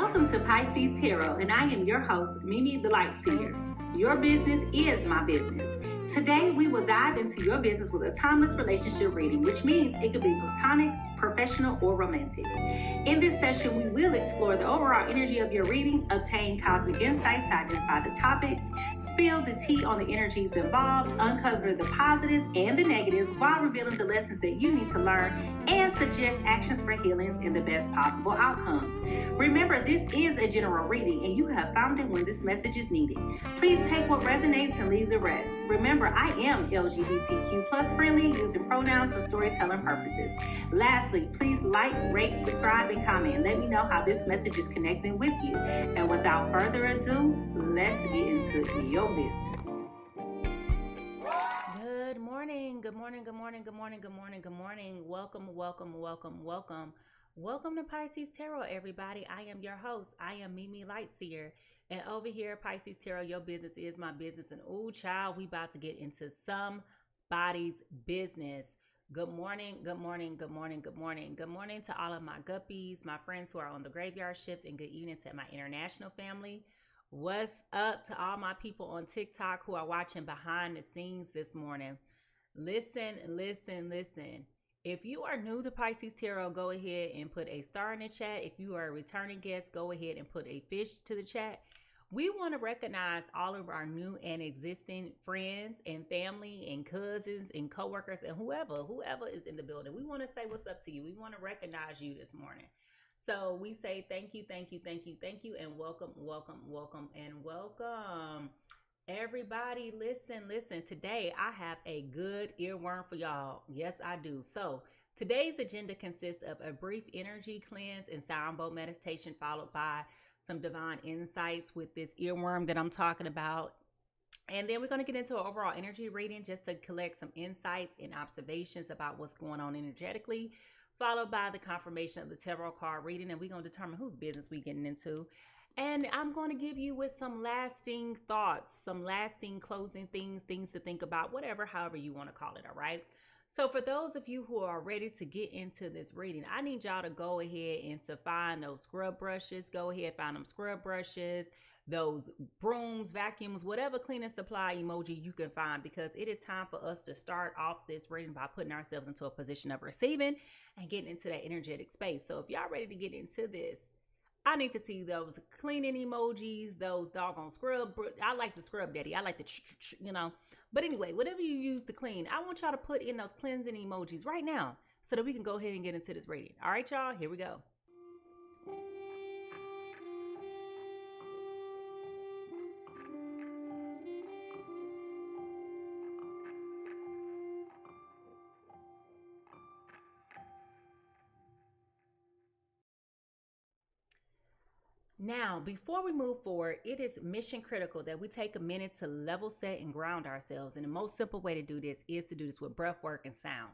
Welcome to Pisces Tarot, and I am your host, Mimi Lightseer. Your business is my business. Today, we will dive into your business with a timeless relationship reading, which means it could be platonic, professional, or romantic. In this session, we will explore the overall energy of your reading, obtain cosmic insights to identify the topics, spill the tea on the energies involved, uncover the positives and the negatives while revealing the lessons that you need to learn, and suggest actions for healings and the best possible outcomes. Remember, this is a general reading, and you have found it when this message is needed. Please take what resonates and leave the rest. Remember, I am LGBTQ plus friendly, using pronouns for storytelling purposes. Lastly, please like, rate, subscribe, and comment. Let me know how this message is connecting with you. And without further ado, let's get into your business. Good morning, good morning, good morning, good morning, good morning, good morning. Welcome, welcome, welcome, welcome. Welcome to Pisces Tarot, everybody. I am your host. I am Mimi Lightseer. And over here, Pisces Tarot, your business is my business. And ooh, child, we about to get into somebody's business. Good morning, good morning, good morning, good morning. Good morning to all of my guppies, my friends who are on the graveyard shift, and good evening to my international family. What's up to all my people on TikTok who are watching behind the scenes this morning? Listen, listen, listen. If you are new to Pisces Tarot, go ahead and put a star in the chat. If you are a returning guest, go ahead and put a fish to the chat. We want to recognize all of our new and existing friends and family and cousins and coworkers and whoever is in the building. We want to say what's up to you. We want to recognize you this morning. So we say thank you, thank you, thank you, thank you, and welcome, welcome, welcome, and welcome. Everybody, listen. Today, I have a good earworm for y'all. Yes, I do. So today's agenda consists of a brief energy cleanse and sound bowl meditation, followed by some divine insights with this earworm that I'm talking about. And then we're going to get into an overall energy reading just to collect some insights and observations about what's going on energetically, followed by the confirmation of the tarot card reading. And we're going to determine whose business we're getting into. And I'm going to give you with some lasting thoughts, some lasting closing things to think about, whatever, however you want to call it. All right. So for those of you who are ready to get into this reading, I need y'all to go ahead and to find those scrub brushes. Go ahead, find them scrub brushes, those brooms, vacuums, whatever cleaning supply emoji you can find, because it is time for us to start off this reading by putting ourselves into a position of receiving and getting into that energetic space. So if y'all ready to get into this, I need to see those cleaning emojis, those doggone scrub. I like the scrub daddy. I like the, But anyway, whatever you use to clean, I want y'all to put in those cleansing emojis right now so that we can go ahead and get into this reading. All right, y'all, here we go. Now, before we move forward, it is mission critical that we take a minute to level set and ground ourselves. And the most simple way to do this is to do this with breath work and sound.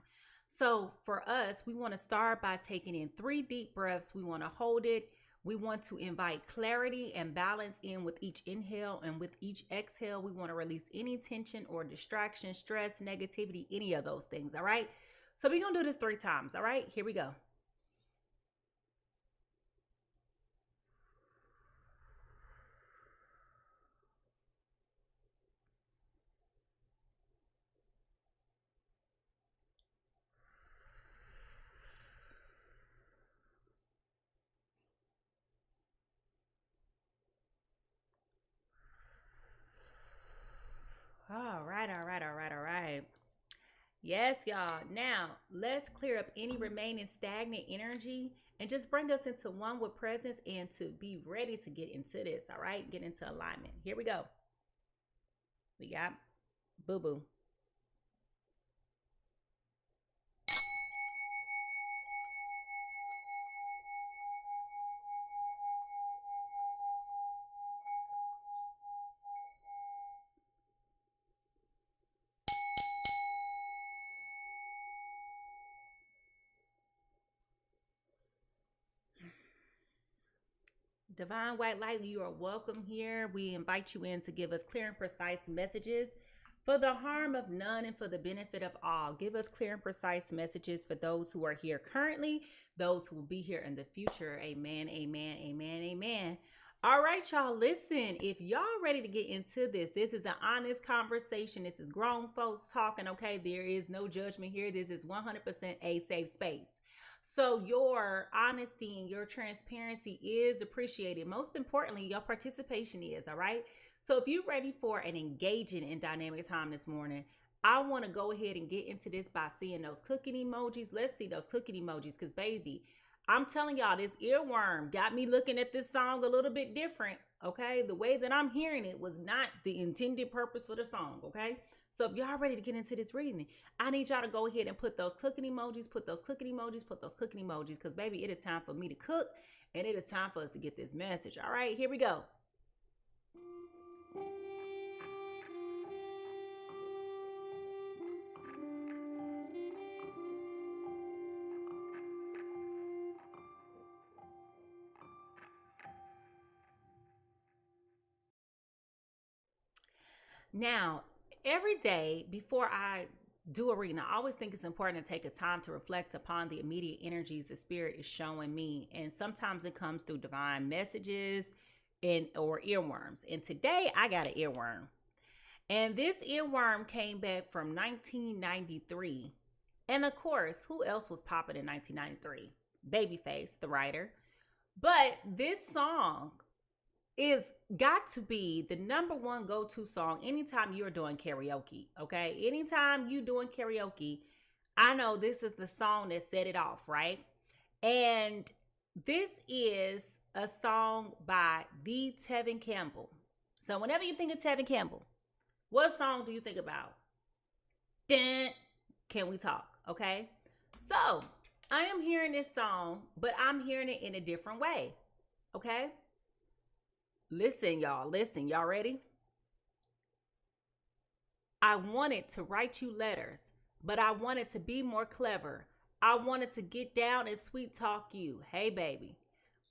So for us, we want to start by taking in 3 deep breaths. We want to hold it. We want to invite clarity and balance in with each inhale, and with each exhale, we want to release any tension or distraction, stress, negativity, any of those things. All right. So we're going to do this 3 times. All right, here we go. All right. Yes, y'all. Now, let's clear up any remaining stagnant energy and just bring us into one with presence and to be ready to get into this, all right? Get into alignment. Here we go. We got boo-boo. Divine White Light, you are welcome here. We invite you in to give us clear and precise messages for the harm of none and for the benefit of all. Give us clear and precise messages for those who are here currently, those who will be here in the future. Amen, amen, amen, amen. All right, y'all, listen, if y'all ready to get into this is an honest conversation. This is grown folks talking, okay? There is no judgment here. This is 100% a safe space. So your honesty and your transparency is appreciated. Most importantly, your participation is, all right? So if you're ready for an engaging and dynamic time this morning, I want to go ahead and get into this by seeing those cooking emojis. Let's see those cooking emojis because, baby, I'm telling y'all, this earworm got me looking at this song a little bit different, okay? The way that I'm hearing it was not the intended purpose for the song, okay? So if y'all ready to get into this reading, I need y'all to go ahead and put those cooking emojis, put those cooking emojis, put those cooking emojis, because, baby, it is time for me to cook, and it is time for us to get this message. All right, here we go. Now, every day before I do a reading, I always think it's important to take a time to reflect upon the immediate energies the spirit is showing me. And sometimes it comes through divine messages or earworms. And today I got an earworm. And this earworm came back from 1993. And of course, who else was popping in 1993? Babyface, the writer. But this song is got to be the #1 go-to song anytime you're doing karaoke, okay? Anytime you doing karaoke, I know this is the song that set it off, right? And this is a song by the Tevin Campbell. So whenever you think of Tevin Campbell, what song do you think about? Dun, Can We Talk, okay? So I am hearing this song, but I'm hearing it in a different way, okay? Listen, y'all. Listen, y'all ready? I wanted to write you letters, but I wanted to be more clever. I wanted to get down and sweet talk you. Hey, baby.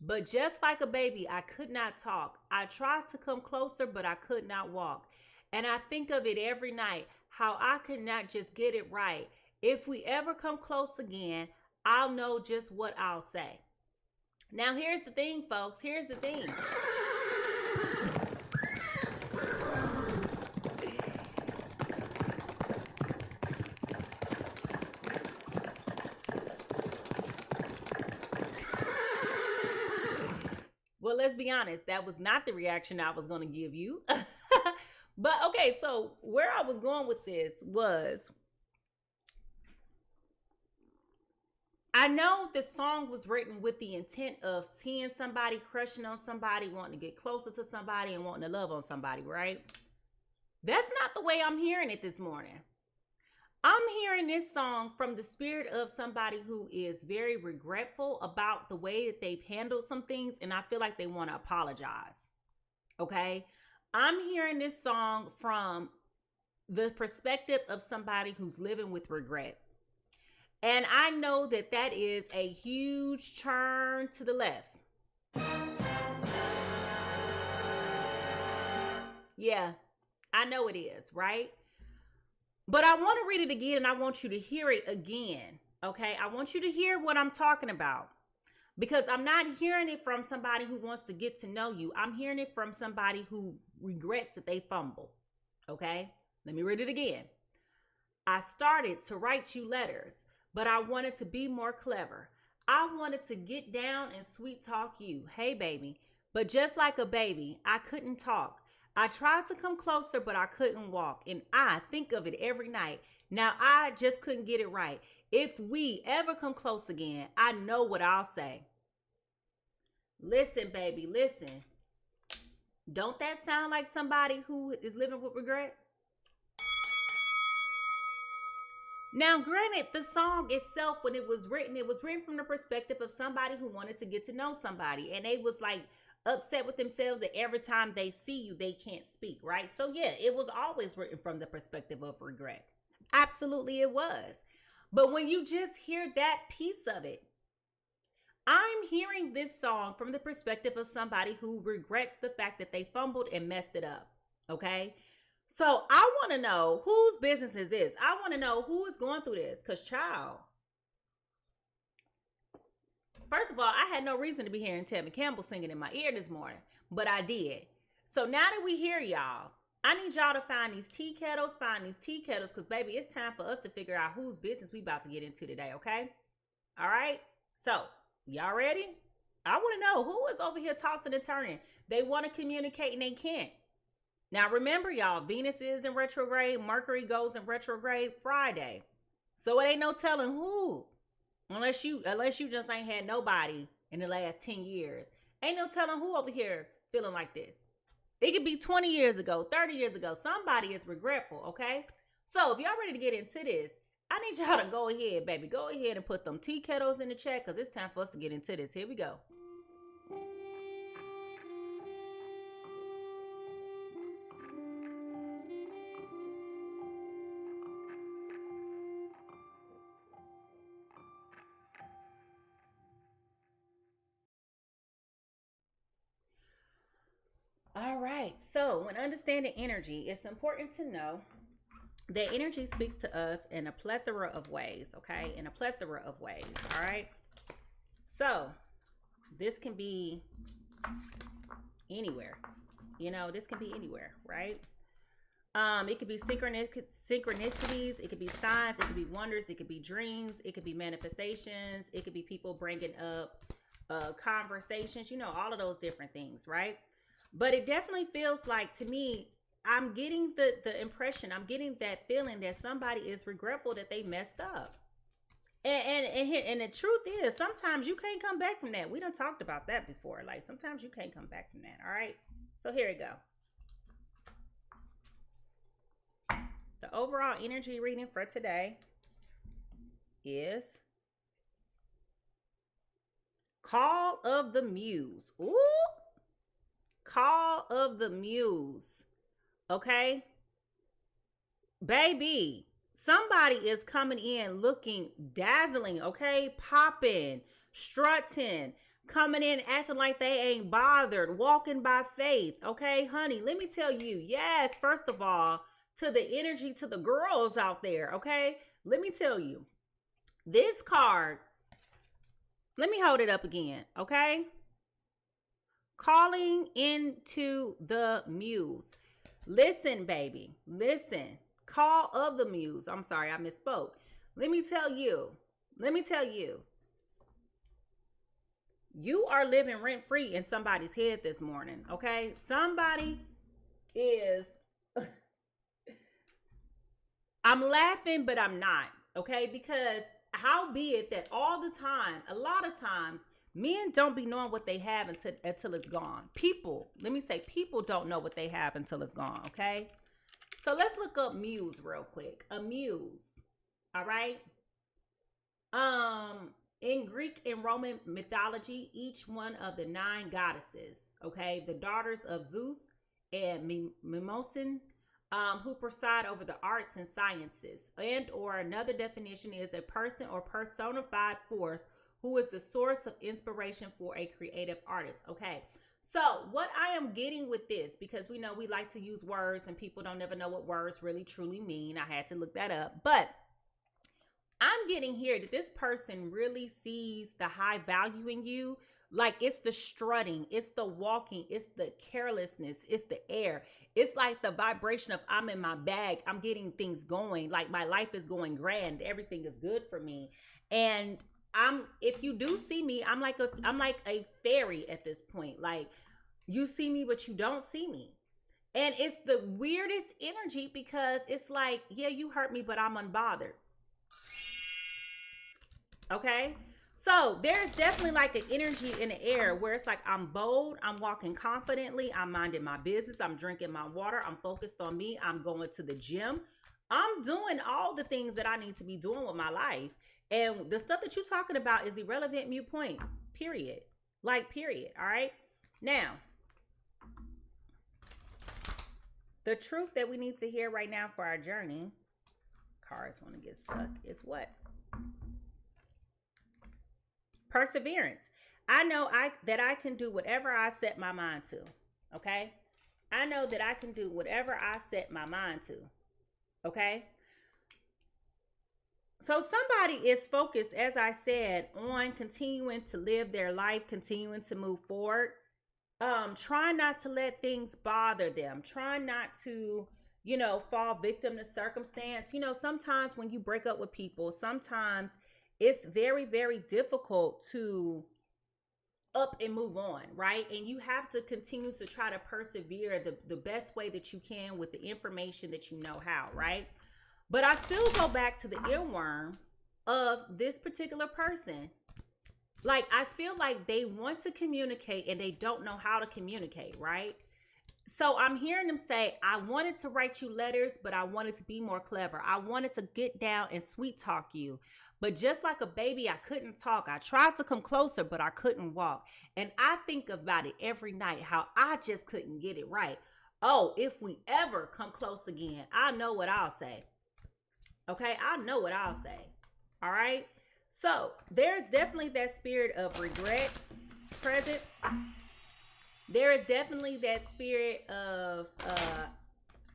But just like a baby, I could not talk. I tried to come closer, but I could not walk. And I think of it every night, how I could not just get it right. If we ever come close again, I'll know just what I'll say. Now, here's the thing, folks. Here's the thing. Well, let's be honest, that was not the reaction I was going to give you. But okay, so where I was going with this was, I know the song was written with the intent of seeing somebody, crushing on somebody, wanting to get closer to somebody, and wanting to love on somebody, right? That's not the way I'm hearing it this morning. I'm hearing this song from the spirit of somebody who is very regretful about the way that they've handled some things, and I feel like they want to apologize. Okay? I'm hearing this song from the perspective of somebody who's living with regret. And I know that that is a huge turn to the left. Yeah, I know it is, right? But I want to read it again, and I want you to hear it again, okay? I want you to hear what I'm talking about, because I'm not hearing it from somebody who wants to get to know you. I'm hearing it from somebody who regrets that they fumbled, okay? Let me read it again. I started to write you letters, but I wanted to be more clever. I wanted to get down and sweet talk you. Hey, baby. But just like a baby, I couldn't talk. I tried to come closer, but I couldn't walk. And I think of it every night. Now, I just couldn't get it right. If we ever come close again, I know what I'll say. Listen, baby, listen. Don't that sound like somebody who is living with regret? Now, granted, the song itself, when it was written from the perspective of somebody who wanted to get to know somebody. And they was like upset with themselves that every time they see you, they can't speak, right? So yeah, it was always written from the perspective of regret. Absolutely it was. But when you just hear that piece of it, I'm hearing this song from the perspective of somebody who regrets the fact that they fumbled and messed it up, okay? So I want to know whose business is this. I want to know who is going through this. Because, child, first of all, I had no reason to be hearing Tevin Campbell singing in my ear this morning, but I did. So now that we hear y'all, I need y'all to find these tea kettles, because, baby, it's time for us to figure out whose business we about to get into today, okay? All right? So, y'all ready? I want to know who is over here tossing and turning. They want to communicate and they can't. Now, remember, y'all, Venus is in retrograde. Mercury goes in retrograde Friday. So it ain't no telling who. Unless you just ain't had nobody in the last 10 years. Ain't no telling who over here feeling like this. It could be 20 years ago, 30 years ago. Somebody is regretful, okay? So if y'all ready to get into this, I need y'all to go ahead, baby. Go ahead and put them tea kettles in the chat because it's time for us to get into this. Here we go. All right. So when understanding energy, it's important to know that energy speaks to us in a plethora of ways, okay? In a plethora of ways, all right? So this can be anywhere. You know, this can be anywhere, right? It could be synchronicities, it could be signs, it could be wonders, it could be dreams, it could be manifestations, it could be people bringing up conversations, you know, all of those different things, right? But it definitely feels like, to me, I'm getting the impression, I'm getting that feeling that somebody is regretful that they messed up. And the truth is, sometimes you can't come back from that. We done talked about that before. Like, sometimes you can't come back from that, all right? So here we go. The overall energy reading for today is Call of the Muse. Ooh! Call of the Muse. Okay? Baby, somebody is coming in looking dazzling, okay? Popping, strutting, coming in acting like they ain't bothered, walking by faith, okay? Honey, let me tell you, yes, first of all, to the energy, to the girls out there, okay? Let me tell you, this card, let me hold it up again, okay? Calling into the Muse. Listen, baby, listen. Call of the Muse. I'm sorry, I misspoke. Let me tell you, you are living rent-free in somebody's head this morning, okay? Somebody is, I'm laughing, but I'm not, okay? Because how be it that all the time, a lot of times, men don't be knowing what they have until it's gone. People, let me say, people don't know what they have until it's gone, okay? So let's look up Muse real quick. A Muse, all right? In Greek and Roman mythology, each one of the 9 goddesses, okay, the daughters of Zeus and Mimosin, who preside over the arts and sciences, and or another definition is a person or personified force who is the source of inspiration for a creative artist. Okay, so what I am getting with this, because we know we like to use words and people don't ever know what words really truly mean. I had to look that up, but I'm getting here that this person really sees the high value in you. Like, it's the strutting, it's the walking, it's the carelessness, it's the air. It's like the vibration of I'm in my bag, I'm getting things going, like my life is going grand, everything is good for me. And if you do see me, I'm like a fairy at this point. Like, you see me, but you don't see me. And it's the weirdest energy because it's like, yeah, you hurt me, but I'm unbothered. Okay? So there's definitely like an energy in the air where it's like, I'm bold, I'm walking confidently, I'm minding my business, I'm drinking my water, I'm focused on me, I'm going to the gym. I'm doing all the things that I need to be doing with my life. And the stuff that you're talking about is irrelevant, mute point, period. Like, period, all right? Now, the truth that we need to hear right now for our journey, cars want to get stuck, is what? Perseverance. I know that I can do whatever I set my mind to, okay? I know that I can do whatever I set my mind to. Okay? So somebody is focused, as I said, on continuing to live their life, continuing to move forward. Trying not to let things bother them. Trying not to, fall victim to circumstance. Sometimes when you break up with people, sometimes it's very, very difficult to up and move on, right? And you have to continue to try to persevere the best way that you can with the information that you know how, right? But I still go back to the earworm of this particular person. Like, I feel like they want to communicate and they don't know how to communicate, right? So I'm hearing them say, I wanted to write you letters, but I wanted to be more clever. I wanted to get down and sweet talk you. But just like a baby, I couldn't talk. I tried to come closer, but I couldn't walk. And I think about it every night, how I just couldn't get it right. Oh, if we ever come close again, I know what I'll say. Okay, I know what I'll say. All right. So there's definitely that spirit of regret present. There is definitely that spirit of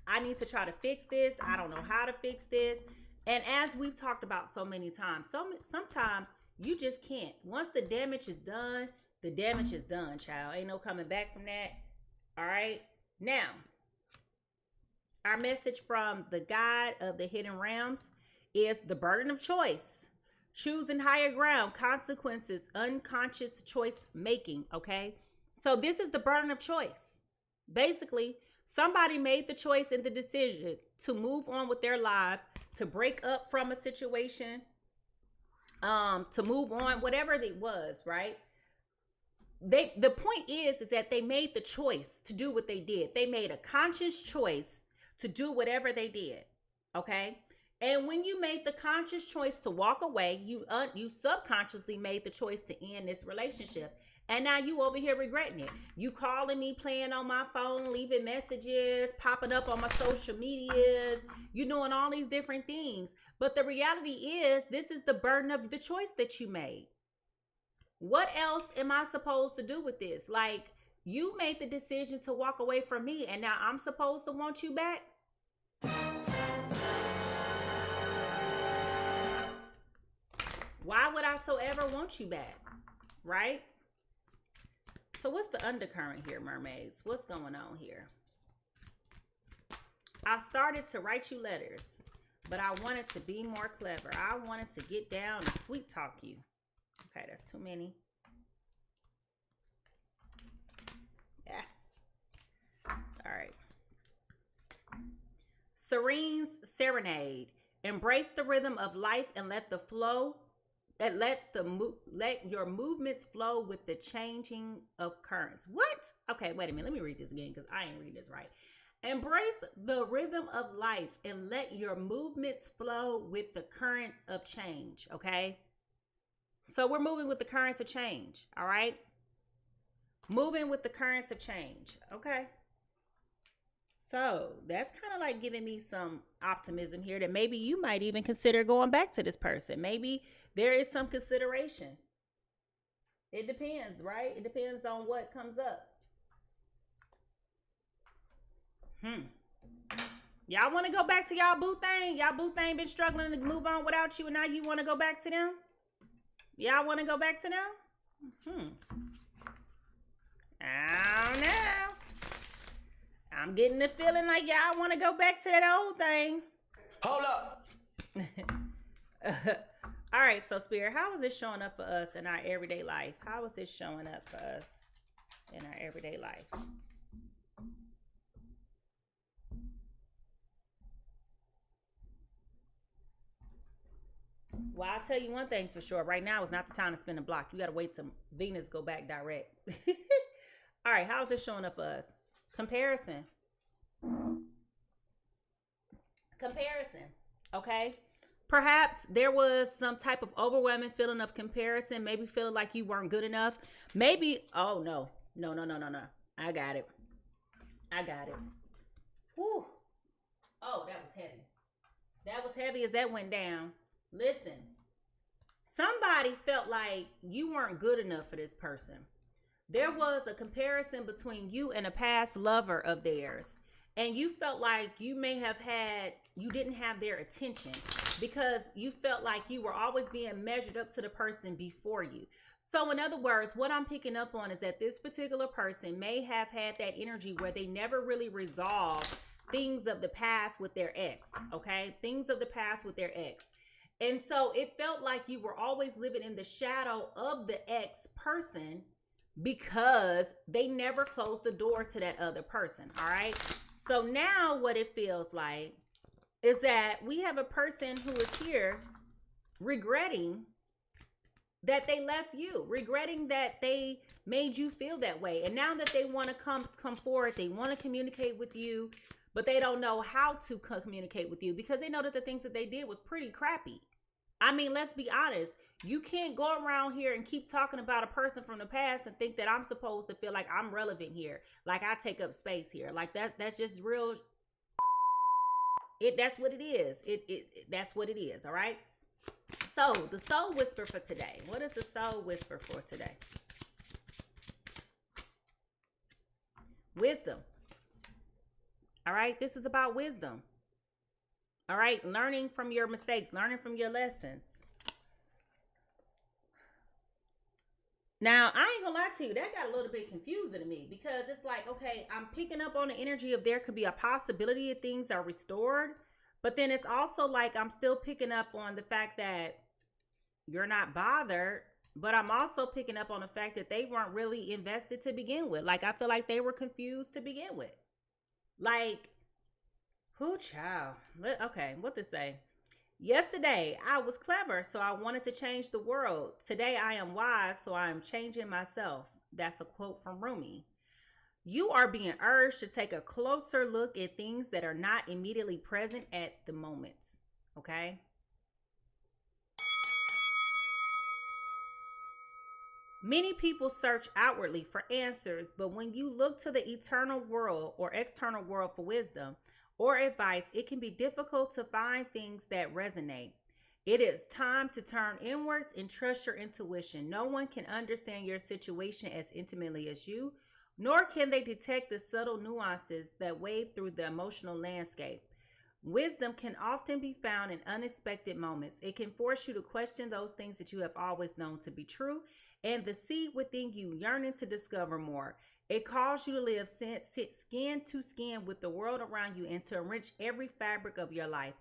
I need to try to fix this. I don't know how to fix this. And as we've talked about so many times, sometimes you just can't. Once the damage is done, the damage is done, child. Ain't no coming back from that. All right. Now, our message from the guide of the hidden realms is the burden of choice. Choosing higher ground, consequences, unconscious choice making, okay? So this is the burden of choice. Basically, somebody made the choice and the decision to move on with their lives, to break up from a situation, to move on, whatever it was, right? The point is that they made the choice to do what they did. They made a conscious choice to do whatever they did, okay? And when you made the conscious choice to walk away, you subconsciously made the choice to end this relationship. And now you over here regretting it. You calling me, playing on my phone, leaving messages, popping up on my social medias. You doing all these different things. But the reality is, this is the burden of the choice that you made. What else am I supposed to do with this? Like, you made the decision to walk away from me, and now I'm supposed to want you back? Why would I so ever want you back? Right? So what's the undercurrent here, mermaids? What's going on here? I started to write you letters, but I wanted to be more clever. I wanted to get down and sweet talk you. Okay, that's too many. Yeah. All right. Serene's serenade. Embrace the rhythm of life and let the flow, that let your movements flow with the changing of currents. What? Okay, wait a minute. Let me read this again because I ain't reading this right. Embrace the rhythm of life and let your movements flow with the currents of change. Okay. So we're moving with the currents of change. All right. Moving with the currents of change. Okay. So that's kind of like giving me some optimism here that maybe you might even consider going back to this person. Maybe there is some consideration. It depends, right? It depends on what comes up. Y'all want to go back to y'all boo thing? Y'all boo thing been struggling to move on without you, and now you want to go back to them? Y'all want to go back to them? I don't know. I'm getting the feeling like y'all want to go back to that old thing. Hold up. All right, so Spirit, how is this showing up for us in our everyday life? How is this showing up for us in our everyday life? Well, I'll tell you one thing's for sure. Right now is not the time to spin a block. You got to wait till Venus go back direct. All right, how is this showing up for us? Comparison. Okay. Perhaps there was some type of overwhelming feeling of comparison. Maybe feeling like you weren't good enough. Maybe, oh no. I got it. Whew. Oh, that was heavy. That was heavy as that went down. Listen, somebody felt like you weren't good enough for this person. there was a comparison between you and a past lover of theirs. And you felt like you didn't have their attention because you felt like you were always being measured up to the person before you. So in other words, what I'm picking up on is that this particular person may have had that energy where they never really resolved things of the past with their ex, okay? Things of the past with their ex. And so it felt like you were always living in the shadow of the ex person because they never closed the door to that other person, all right? So now what it feels like is that we have a person who is here regretting that they left you, regretting that they made you feel that way. And now that they want to come forward, they want to communicate with you, but they don't know how to communicate with you because they know that the things that they did was pretty crappy. I mean, let's be honest. You can't go around here and keep talking about a person from the past and think that I'm supposed to feel like I'm relevant here. Like I take up space here. Like that's just real. That's what it is. That's what it is. All right. So the soul whisper for today. What is the soul whisper for today? Wisdom. All right. This is about wisdom. All right. Learning from your mistakes, learning from your lessons. Now, I ain't gonna lie to you, that got a little bit confusing to me because it's like, okay, I'm picking up on the energy of there could be a possibility that things are restored, but then it's also like I'm still picking up on the fact that you're not bothered, but I'm also picking up on the fact that they weren't really invested to begin with. Like, I feel like they were confused to begin with. Like, who child? Okay, what to say? Yesterday, I was clever, so I wanted to change the world. Today, I am wise, so I am changing myself. That's a quote from Rumi. You are being urged to take a closer look at things that are not immediately present at the moment. Okay? Many people search outwardly for answers, but when you look to the eternal world or external world for wisdom or advice, it can be difficult to find things that resonate. It is time to turn inwards and trust your intuition. No one can understand your situation as intimately as you, nor can they detect the subtle nuances that wave through the emotional landscape. Wisdom can often be found in unexpected moments. It can force you to question those things that you have always known to be true and the seed within you yearning to discover more. It calls you to live skin to skin with the world around you and to enrich every fabric of your life.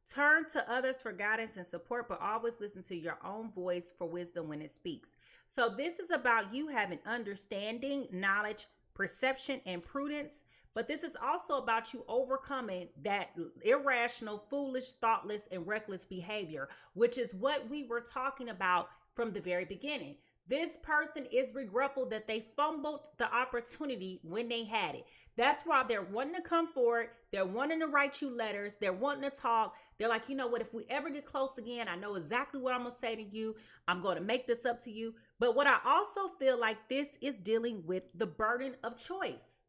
Turn to others for guidance and support, but always listen to your own voice for wisdom when it speaks. So this is about you having understanding, knowledge, perception, and prudence. But this is also about you overcoming that irrational, foolish, thoughtless, and reckless behavior, which is what we were talking about from the very beginning. This person is regretful that they fumbled the opportunity when they had it. That's why they're wanting to come forward. They're wanting to write you letters. They're wanting to talk. They're like, you know what? If we ever get close again, I know exactly what I'm going to say to you. I'm going to make this up to you. But what I also feel like this is dealing with the burden of choice.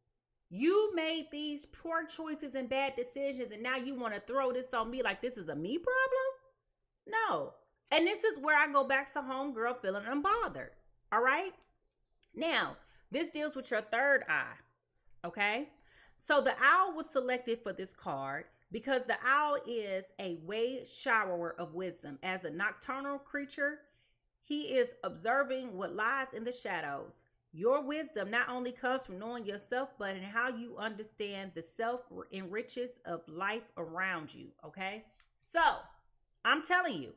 You made these poor choices and bad decisions, and now you want to throw this on me like this is a me problem? No. And this is where I go back to homegirl feeling unbothered. All right? Now, this deals with your third eye. Okay? So the owl was selected for this card because the owl is a wave shower of wisdom. As a nocturnal creature, he is observing what lies in the shadows. Your wisdom not only comes from knowing yourself, but in how you understand the self-enriches of life around you. Okay? So, I'm telling you,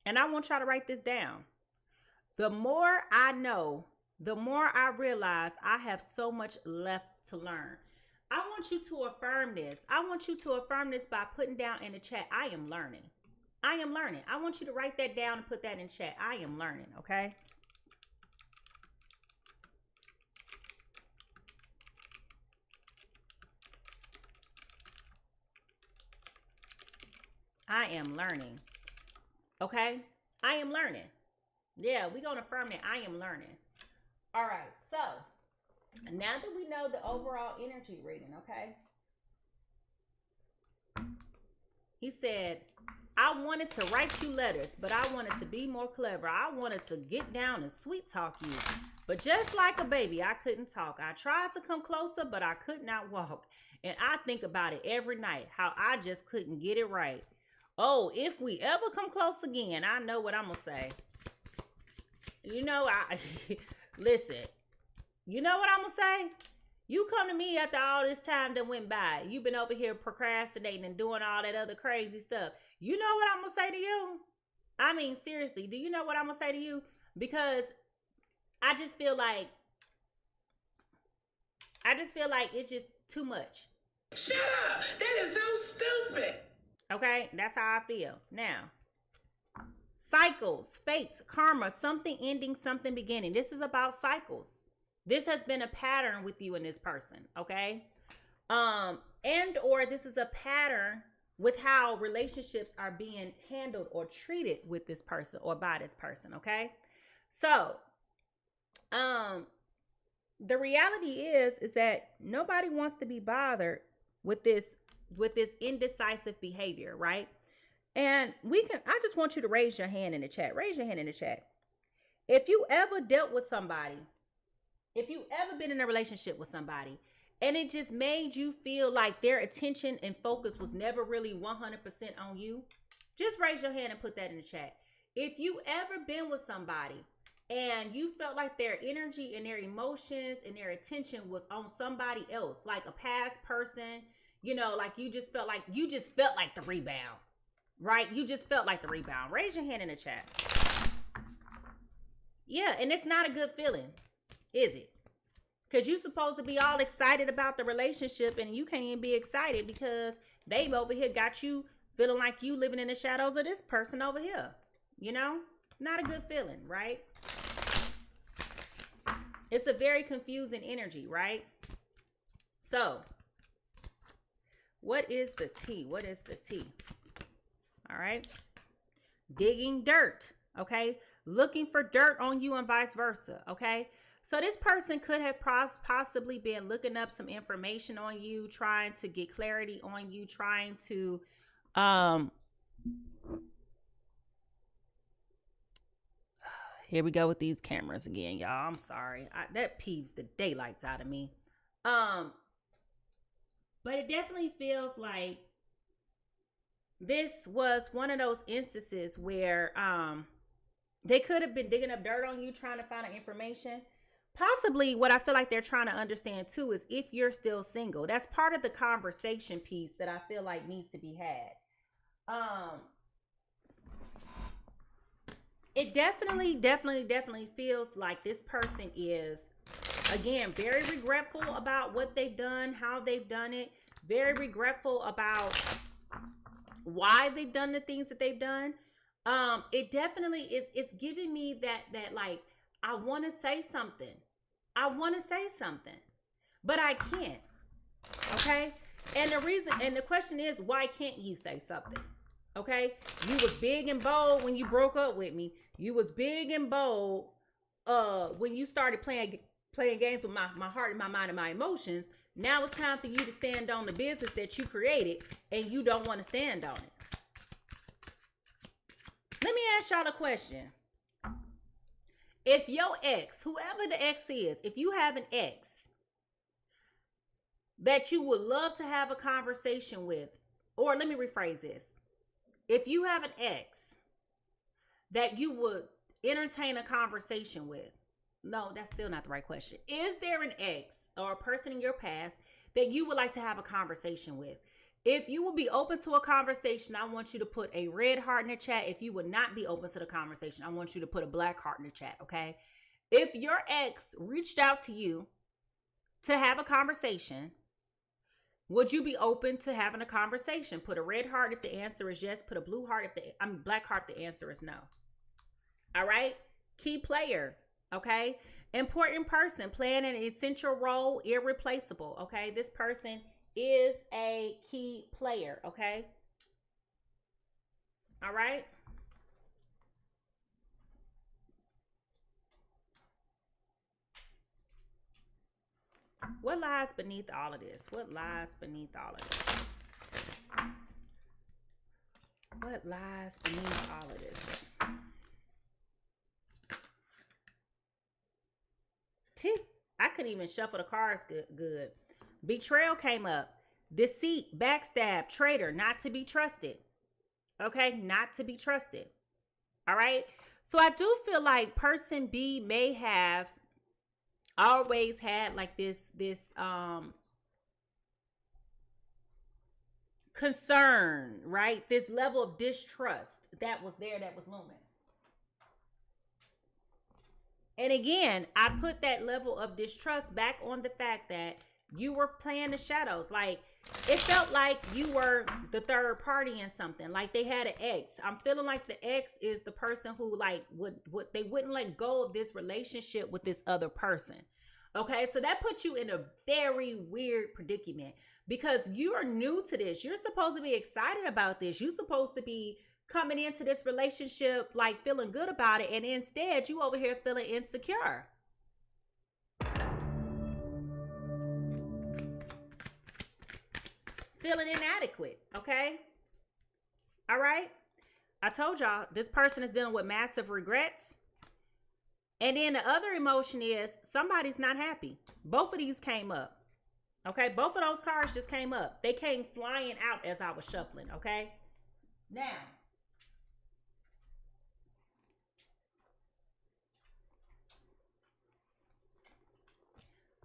and I want y'all to write this down. The more I know, the more I realize I have so much left to learn. I want you to affirm this. I want you to affirm this by putting down in the chat, I am learning. I am learning. I want you to write that down and put that in chat. I am learning, okay? I am learning. Okay? I am learning. Yeah, we're going to affirm that I am learning. All right. So, now that we know the overall energy reading, okay? He said, I wanted to write you letters, but I wanted to be more clever. I wanted to get down and sweet talk you. But just like a baby, I couldn't talk. I tried to come closer, but I could not walk. And I think about it every night, how I just couldn't get it right. Oh, if we ever come close again, I know what I'm going to say. You know, listen, you know what I'm going to say? You come to me after all this time that went by. You've been over here procrastinating and doing all that other crazy stuff. You know what I'm going to say to you? I mean, seriously, do you know what I'm going to say to you? Because I just feel like it's just too much. Shut up! That is so stupid. Okay, that's how I feel. Now, cycles, fate, karma, something ending, something beginning. This is about cycles. This has been a pattern with you and this person, okay? And or this is a pattern with how relationships are being handled or treated with this person or by this person, okay? So, the reality is that nobody wants to be bothered with this indecisive behavior, right? And I just want you to raise your hand in the chat. Raise your hand in the chat. If you ever dealt with somebody, if you ever been in a relationship with somebody and it just made you feel like their attention and focus was never really 100% on you, just raise your hand and put that in the chat. If you ever been with somebody and you felt like their energy and their emotions and their attention was on somebody else, like a past person, you know, like you just felt like the rebound, right? You just felt like the rebound. Raise your hand in the chat. Yeah, and it's not a good feeling, is it? Because you're supposed to be all excited about the relationship and you can't even be excited because they over here got you feeling like you living in the shadows of this person over here. You know, not a good feeling, right? It's a very confusing energy, right? So, what is the tea? What is the tea? All right. Digging dirt, okay? Looking for dirt on you and vice versa, okay? So this person could have possibly been looking up some information on you, trying to get clarity on you, trying to, here we go with these cameras again, y'all. I'm sorry. That peeves the daylights out of me. But it definitely feels like this was one of those instances where they could have been digging up dirt on you, trying to find out information. Possibly what I feel like they're trying to understand too is if you're still single. That's part of the conversation piece that I feel like needs to be had. It definitely feels like this person is, again, very regretful about what they've done, how they've done it, very regretful about why they've done the things that they've done. It definitely is, it's giving me that like, I want to say something. But I can't. Okay? And the question is, why can't you say something? Okay? You was big and bold when you broke up with me. You was big and bold when you started playing games with my heart and my mind and my emotions. Now it's time for you to stand on the business that you created and you don't want to stand on it. Let me ask y'all a question. If your ex, whoever the ex is, if you have an ex that you would love to have a conversation with, or let me rephrase this. If you have an ex that you would entertain a conversation with, no, that's still not the right question. Is there an ex or a person in your past that you would like to have a conversation with? If you will be open to a conversation, I want you to put a red heart in the chat. If you would not be open to the conversation, I want you to put a black heart in the chat, okay? If your ex reached out to you to have a conversation, would you be open to having a conversation? Put a red heart if the answer is yes. Put a blue heart black heart if the answer is no. All right? Key player, okay? Important person, playing an essential role, irreplaceable, okay? This person is a key player, okay? All right? What lies beneath all of this? What lies beneath all of this? What lies beneath all of this? I couldn't even shuffle the cards good. Betrayal came up. Deceit, backstab, traitor, not to be trusted. Okay, not to be trusted. All right. So I do feel like person B may have always had like this concern, right? This level of distrust that was there, that was looming. And again, I put that level of distrust back on the fact that you were playing the shadows. Like, it felt like you were the third party in something. Like they had an ex. I'm feeling like the ex is the person who like would they wouldn't let go of this relationship with this other person. Okay, so that puts you in a very weird predicament because you are new to this. You're supposed to be excited about this. You're supposed to be coming into this relationship like feeling good about it, and instead you over here feeling insecure. Feeling inadequate, okay? All right? I told y'all this person is dealing with massive regrets. And then the other emotion is somebody's not happy. Both of these came up. Okay? Both of those cards just came up. They came flying out as I was shuffling, okay? Now,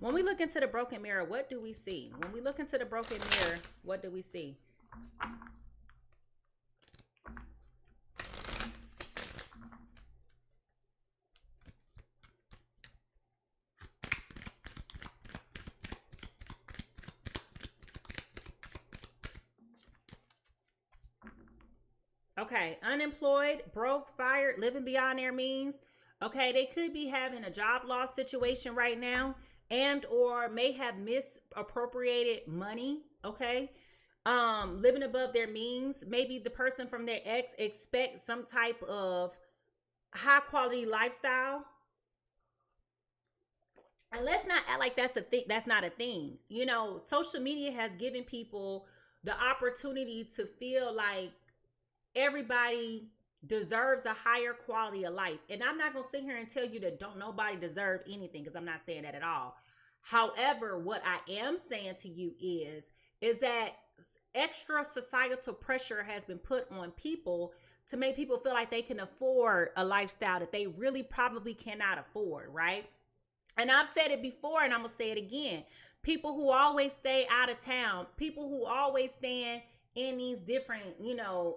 when we look into the broken mirror, what do we see? When we look into the broken mirror, what do we see? Okay, unemployed, broke, fired, living beyond their means. Okay, they could be having a job loss situation right now and or may have misappropriated money, okay? Living above their means. Maybe the person from their ex expects some type of high quality lifestyle. And let's not act like that's a thing. That's not a thing. You know, social media has given people the opportunity to feel like everybody deserves a higher quality of life. And I'm not going to sit here and tell you that don't nobody deserve anything, because I'm not saying that at all. However, what I am saying to you is that extra societal pressure has been put on people to make people feel like they can afford a lifestyle that they really probably cannot afford, right? And I've said it before and I'm going to say it again. People who always stay out of town, people who always stand in these different,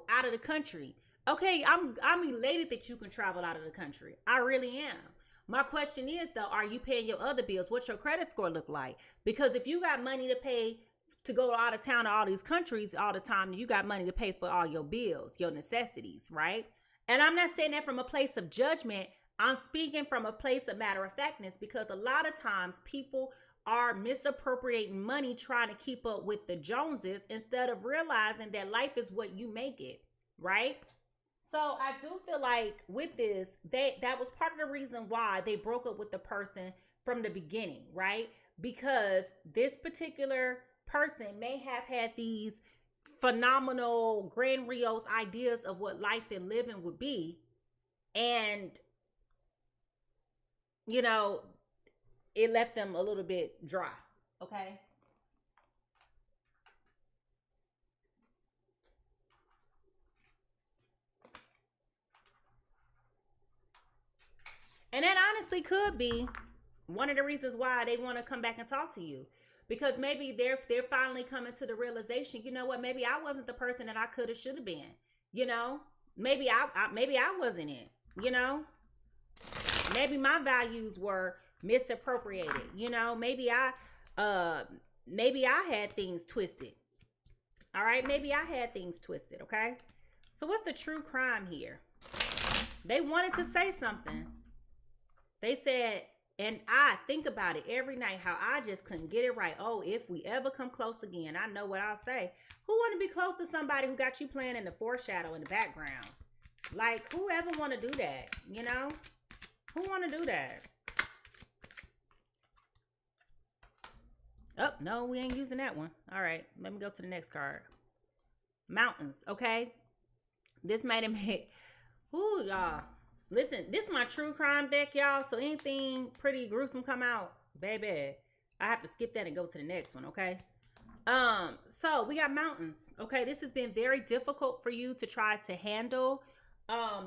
out of the country. Okay, I'm elated that you can travel out of the country. I really am. My question is though, are you paying your other bills? What's your credit score look like? Because if you got money to pay to go out of town to all these countries all the time, you got money to pay for all your bills, your necessities, right? And I'm not saying that from a place of judgment. I'm speaking from a place of matter of factness, because a lot of times people are misappropriating money trying to keep up with the Joneses instead of realizing that life is what you make it, right? So I do feel like with this, that was part of the reason why they broke up with the person from the beginning, right? Because this particular person may have had these phenomenal, grandiose ideas of what life and living would be. And, it left them a little bit dry. Okay. And that honestly could be one of the reasons why they want to come back and talk to you, because maybe they're finally coming to the realization, you know what, maybe I wasn't the person that I could have should have been. Maybe I wasn't it. Maybe my values were misappropriated. Maybe I had things twisted. All right, maybe I had things twisted. Okay, so what's the true crime here? They wanted to say something. They said, and I think about it every night, how I just couldn't get it right. Oh, if we ever come close again, I know what I'll say. Who want to be close to somebody who got you playing in the foreshadow in the background? Like, whoever want to do that, Who want to do that? Oh, no, we ain't using that one. All right, let me go to the next card. Mountains, okay? This made him hit. Ooh, y'all. Listen, this is my true crime deck, y'all. So anything pretty gruesome come out, baby, I have to skip that and go to the next one, okay? So we got mountains. Okay, this has been very difficult for you to try to handle.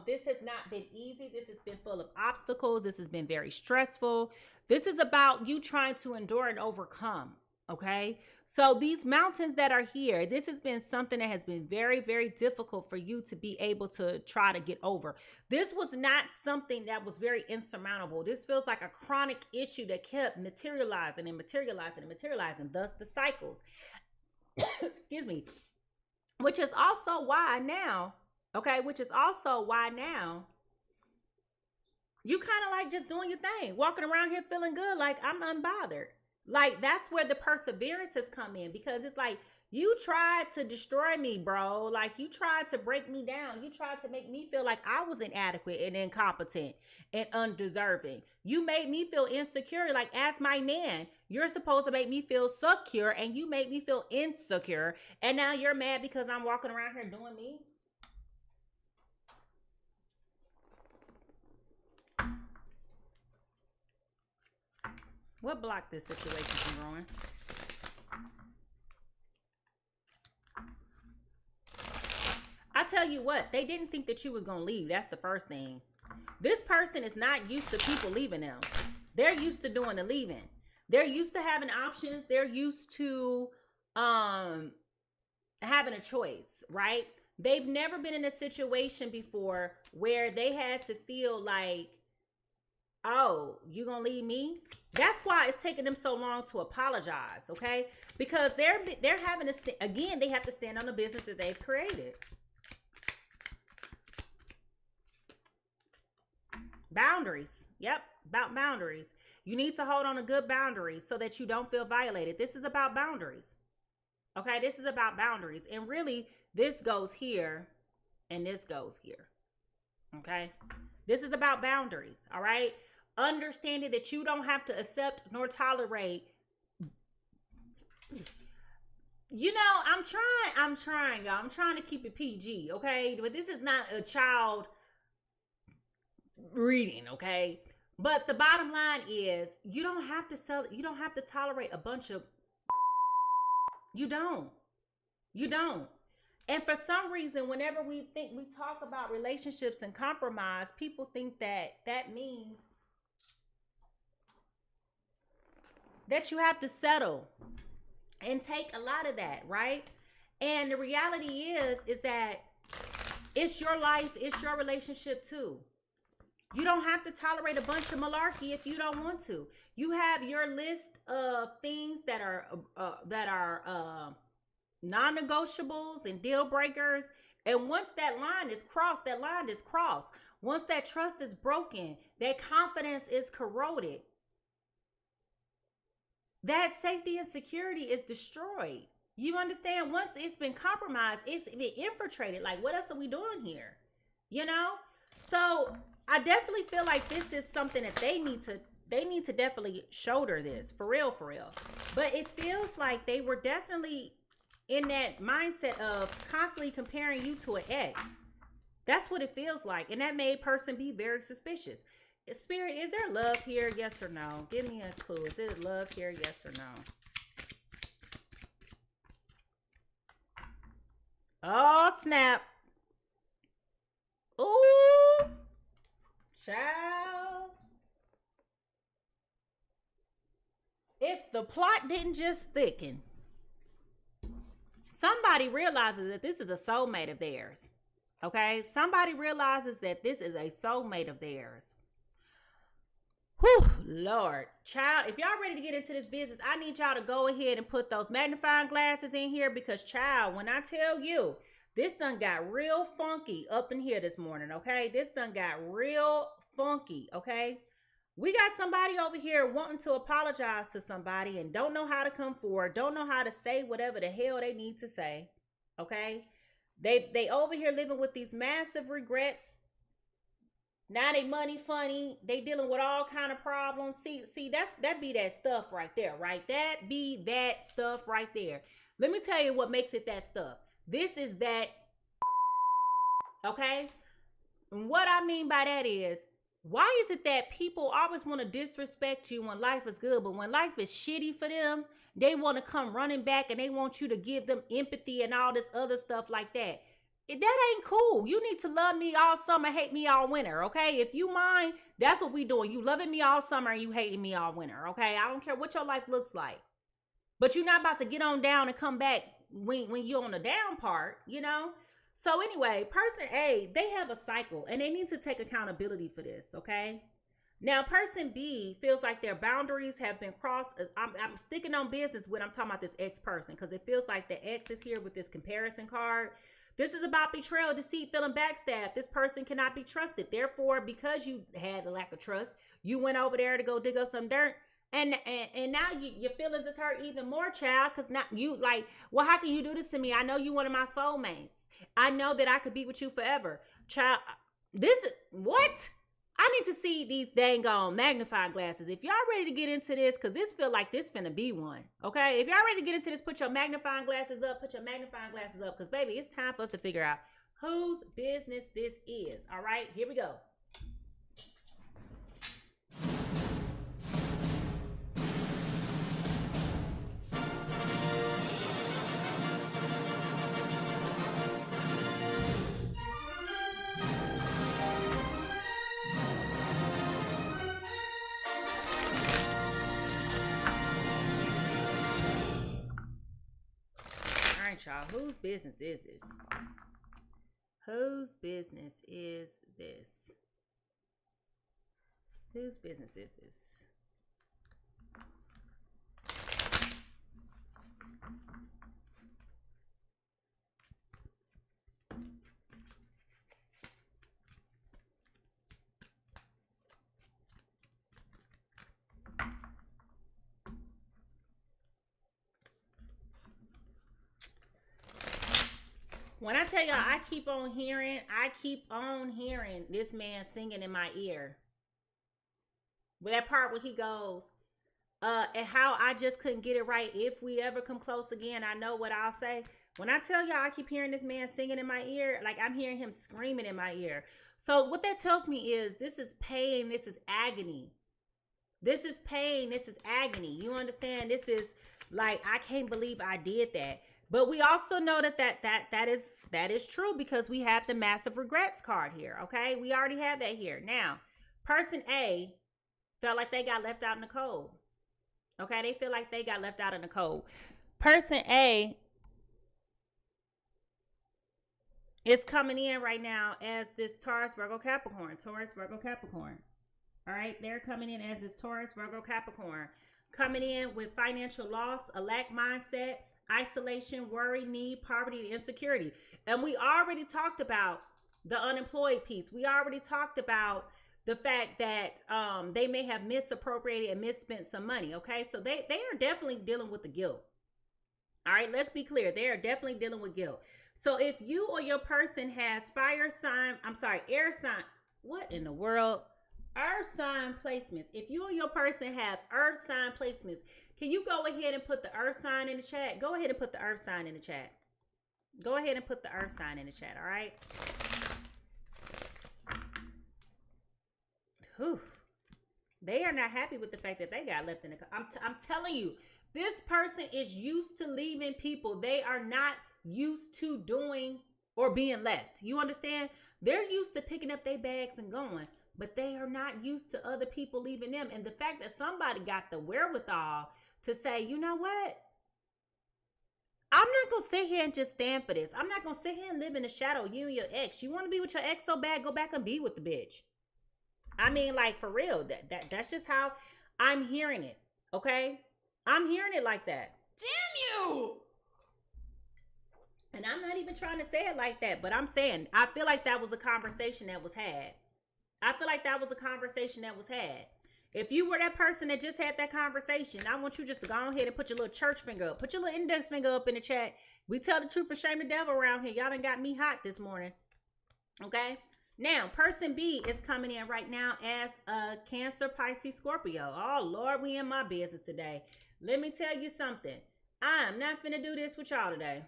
This has not been easy. This has been full of obstacles. This has been very stressful. This is about you trying to endure and overcome. Okay, so these mountains that are here, this has been something that has been very, very difficult for you to be able to try to get over. This was not something that was very insurmountable. This feels like a chronic issue that kept materializing and materializing and materializing, thus the cycles. Excuse me. Which is also why now, okay, which is also why now you kind of like just doing your thing, walking around here feeling good, like I'm unbothered. Like, that's where the perseverance has come in, because it's like, you tried to destroy me, bro. Like, you tried to break me down. You tried to make me feel like I was inadequate and incompetent and undeserving. You made me feel insecure. Like, as my man, you're supposed to make me feel secure, and you made me feel insecure. And now you're mad because I'm walking around here doing me. What blocked this situation from growing? I tell you what, they didn't think that you was going to leave. That's the first thing. This person is not used to people leaving them. They're used to doing the leaving. They're used to having options. They're used to having a choice, right? They've never been in a situation before where they had to feel like, oh, you gonna leave me? That's why it's taking them so long to apologize, okay? Because they're having to again, they have to stand on the business that they've created. Boundaries. Yep, about boundaries. You need to hold on to good boundaries so that you don't feel violated. This is about boundaries. Okay, this is about boundaries. And really, this goes here and this goes here. Okay? This is about boundaries, all right? Understanding that you don't have to accept nor tolerate. You know, I'm trying, y'all. I'm trying to keep it PG, okay? But this is not a child reading, okay? But the bottom line is, you don't have to tolerate a bunch of you don't. And for some reason, whenever we talk about relationships and compromise, people think that means that you have to settle and take a lot of that, right? And the reality is that it's your life, it's your relationship too. You don't have to tolerate a bunch of malarkey if you don't want to. You have your list of things that are non-negotiables and deal breakers. And once that line is crossed, Once that trust is broken, that confidence is corroded, that safety and security is destroyed. You understand? Once it's been compromised, it's been infiltrated. Like, what else are we doing here? You know? So I definitely feel like this is something that they need to definitely shoulder this, for real. But it feels like they were definitely in that mindset of constantly comparing you to an ex. That's what it feels like. And that made person be very suspicious. Spirit, is there love here? Yes or no? Give me a clue. Is there love here? Yes or no? Oh, snap. Ooh. Child. If the plot didn't just thicken, somebody realizes that this is a soulmate of theirs. Okay? Somebody realizes that this is a soulmate of theirs. Whew, Lord. Child, if y'all ready to get into this business, I need y'all to go ahead and put those magnifying glasses in here, because, child, when I tell you, this done got real funky up in here this morning, okay? This done got real funky, okay? We got somebody over here wanting to apologize to somebody and don't know how to come forward, don't know how to say whatever the hell they need to say, okay? They over here living with these massive regrets. Now they money funny. They dealing with all kind of problems. See, that be that stuff right there, right? That be that stuff right there. Let me tell you what makes it that stuff. This is that Okay? And what I mean by that is, why is it that people always want to disrespect you when life is good, but when life is shitty for them, they want to come running back and they want you to give them empathy and all this other stuff like that? That ain't cool. You need to love me all summer, hate me all winter, okay? If you mind, that's what we doing. You loving me all summer and you hating me all winter, okay? I don't care what your life looks like. But you're not about to get on down and come back when you're on the down part, you know? So anyway, person A, they have a cycle and they need to take accountability for this, okay? Now, person B feels like their boundaries have been crossed. I'm sticking on business when I'm talking about this X person because it feels like the X is here with this comparison card. This is about betrayal, deceit, feeling backstabbed. This person cannot be trusted. Therefore, because you had a lack of trust, you went over there to go dig up some dirt. And now your feelings is hurt even more, child, because now you like, well, how can you do this to me? I know you one of my soulmates. I know that I could be with you forever. Child, this is, what? I need to see these dang on magnifying glasses. If y'all ready to get into this, because this feel like this finna be one, okay? If y'all ready to get into this, put your magnifying glasses up, because, baby, it's time for us to figure out whose business this is, all right? Here we go. Y'all, whose business is this? Whose business is this? Whose business is this? When I tell y'all, I keep on hearing this man singing in my ear. With that part where he goes, and how I just couldn't get it right. If we ever come close again, I know what I'll say. When I tell y'all, I keep hearing this man singing in my ear, like I'm hearing him screaming in my ear. So what that tells me is this is pain, this is agony. This is pain, this is agony. You understand? This is like, I can't believe I did that. But we also know that is true because we have the massive regrets card here, okay? We already have that here. Now, person A felt like they got left out in the cold. Okay, they feel like they got left out in the cold. Person A is coming in right now as this Taurus, Virgo, Capricorn. Taurus, Virgo, Capricorn. All right, they're coming in as this Taurus, Virgo, Capricorn. Coming in with financial loss, a lack mindset, isolation, worry, need, poverty, and insecurity. And we already talked about the unemployed piece. We already talked about the fact that they may have misappropriated and misspent some money, okay? So they are definitely dealing with the guilt. All right, let's be clear. They are definitely dealing with guilt. So if you or your person has air sign, what in the world? Earth sign placements. If you or your person have earth sign placements, can you go ahead and put the earth sign in the chat? Go ahead and put the earth sign in the chat. Go ahead and put the earth sign in the chat, all right? Whew. They are not happy with the fact that they got left in the... I'm telling you, this person is used to leaving people. They are not used to doing or being left. You understand? They're used to picking up their bags and going. But they are not used to other people leaving them. And the fact that somebody got the wherewithal to say, you know what? I'm not going to sit here and just stand for this. I'm not going to sit here and live in the shadow of you and your ex. You want to be with your ex so bad, go back and be with the bitch. I mean, like, for real. That's just how I'm hearing it. Okay? I'm hearing it like that. Damn you! And I'm not even trying to say it like that. But I'm saying, I feel like that was a conversation that was had. If you were that person that just had that conversation, I want you just to go ahead and put your little church finger up. Put your little index finger up in the chat. We tell the truth and shame the devil around here. Y'all done got me hot this morning. Okay? Now, person B is coming in right now as a Cancer, Pisces, Scorpio. Oh, Lord, we in my business today. Let me tell you something. I'm not finna do this with y'all today.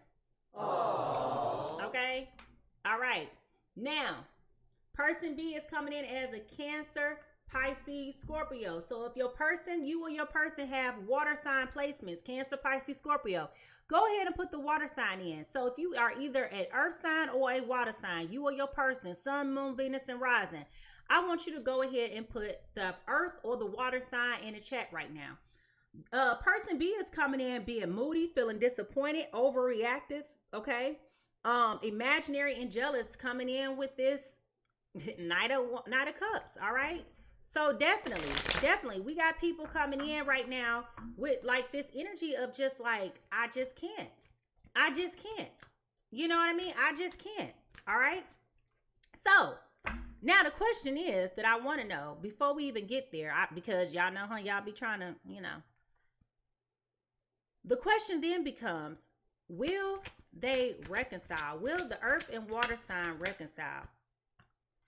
Aww. Okay? All right. Now, person B is coming in as a Cancer, Pisces, Scorpio. So if your person, you or your person have water sign placements, Cancer, Pisces, Scorpio, go ahead and put the water sign in. So if you are either an earth sign or a water sign, you or your person, sun, moon, Venus, and rising, I want you to go ahead and put the earth or the water sign in the chat right now. Person B is coming in being moody, feeling disappointed, overreactive, okay? Imaginary and jealous coming in with this Knight of Cups, all right? So definitely, we got people coming in right now with like this energy of just like, I just can't. You know what I mean? I just can't, all right? So, now the question is that I want to know before we even get there, because y'all know how y'all be trying to, you know. The question then becomes, will they reconcile? Will the earth and water sign reconcile?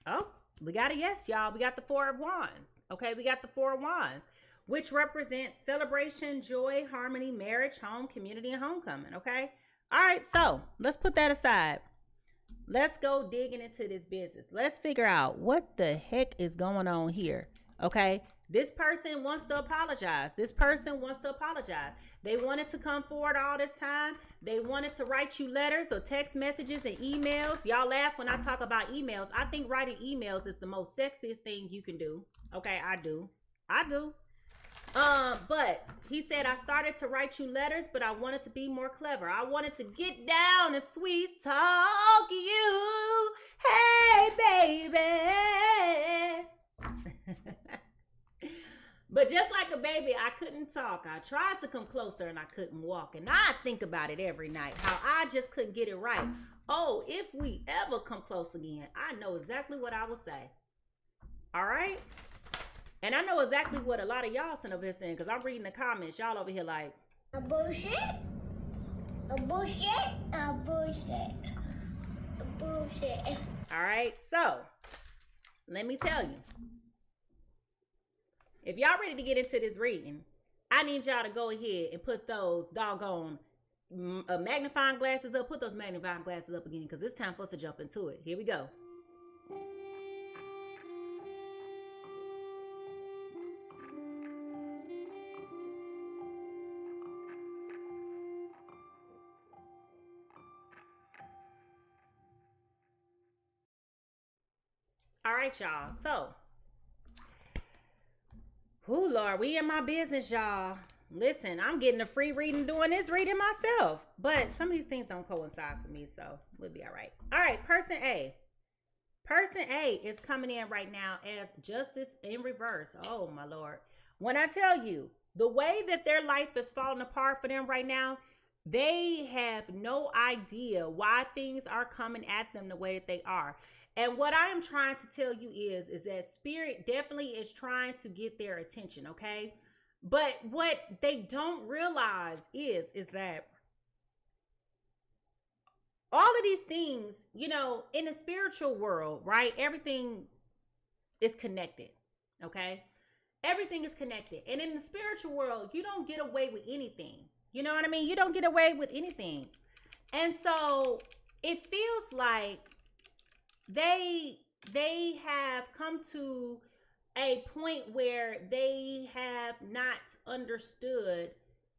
Oh, we got a yes, y'all. We got the Four of Wands. Okay, we got the Four of Wands, which represents celebration, joy, harmony, marriage, home, community, and homecoming. Okay. All right, so let's put that aside. Let's go digging into this business. Let's figure out what the heck is going on here. Okay. This person wants to apologize. They wanted to come forward all this time. They wanted to write you letters or text messages and emails. Y'all laugh when I talk about emails. I think writing emails is the most sexiest thing you can do. Okay, I do. But he said, I started to write you letters, but I wanted to be more clever. I wanted to get down and sweet talk you. Hey, baby. But just like a baby, I couldn't talk. I tried to come closer and I couldn't walk. And I think about it every night, how I just couldn't get it right. Oh, if we ever come close again, I know exactly what I will say. All right? And I know exactly what a lot of y'all sent over here saying, because I'm reading the comments. Y'all over here like, a bullshit, a bullshit, a bullshit, a bullshit. All right, so let me tell you. If y'all ready to get into this reading, I need y'all to go ahead and put those doggone magnifying glasses up. Put those magnifying glasses up again, because it's time for us to jump into it. Here we go. All right, y'all. So, oh Lord, we in my business, y'all. Listen, I'm getting a free reading doing this reading myself. But some of these things don't coincide for me, so we'll be all right. All right, person A. Person A is coming in right now as justice in reverse. Oh, my Lord. When I tell you, the way that their life is falling apart for them right now, they have no idea why things are coming at them the way that they are. And what I am trying to tell you is that spirit definitely is trying to get their attention, okay? But what they don't realize is that all of these things, you know, in the spiritual world, right? Everything is connected, okay? Everything is connected. And in the spiritual world, you don't get away with anything. You know what I mean? You don't get away with anything. And so it feels like they have come to a point where they have not understood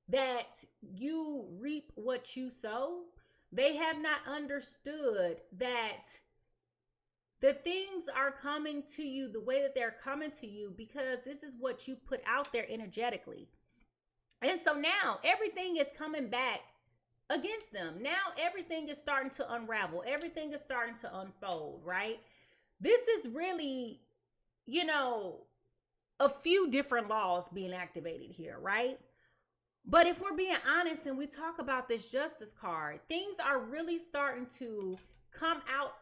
that you reap what you sow. They have not understood that the things are coming to you the way that they're coming to you because this is what you've put out there energetically. And so now everything is coming back against them. Now everything is starting to unravel. Everything is starting to unfold, right? This is really, you know, a few different laws being activated here, right? But if we're being honest and we talk about this justice card, things are really starting to come out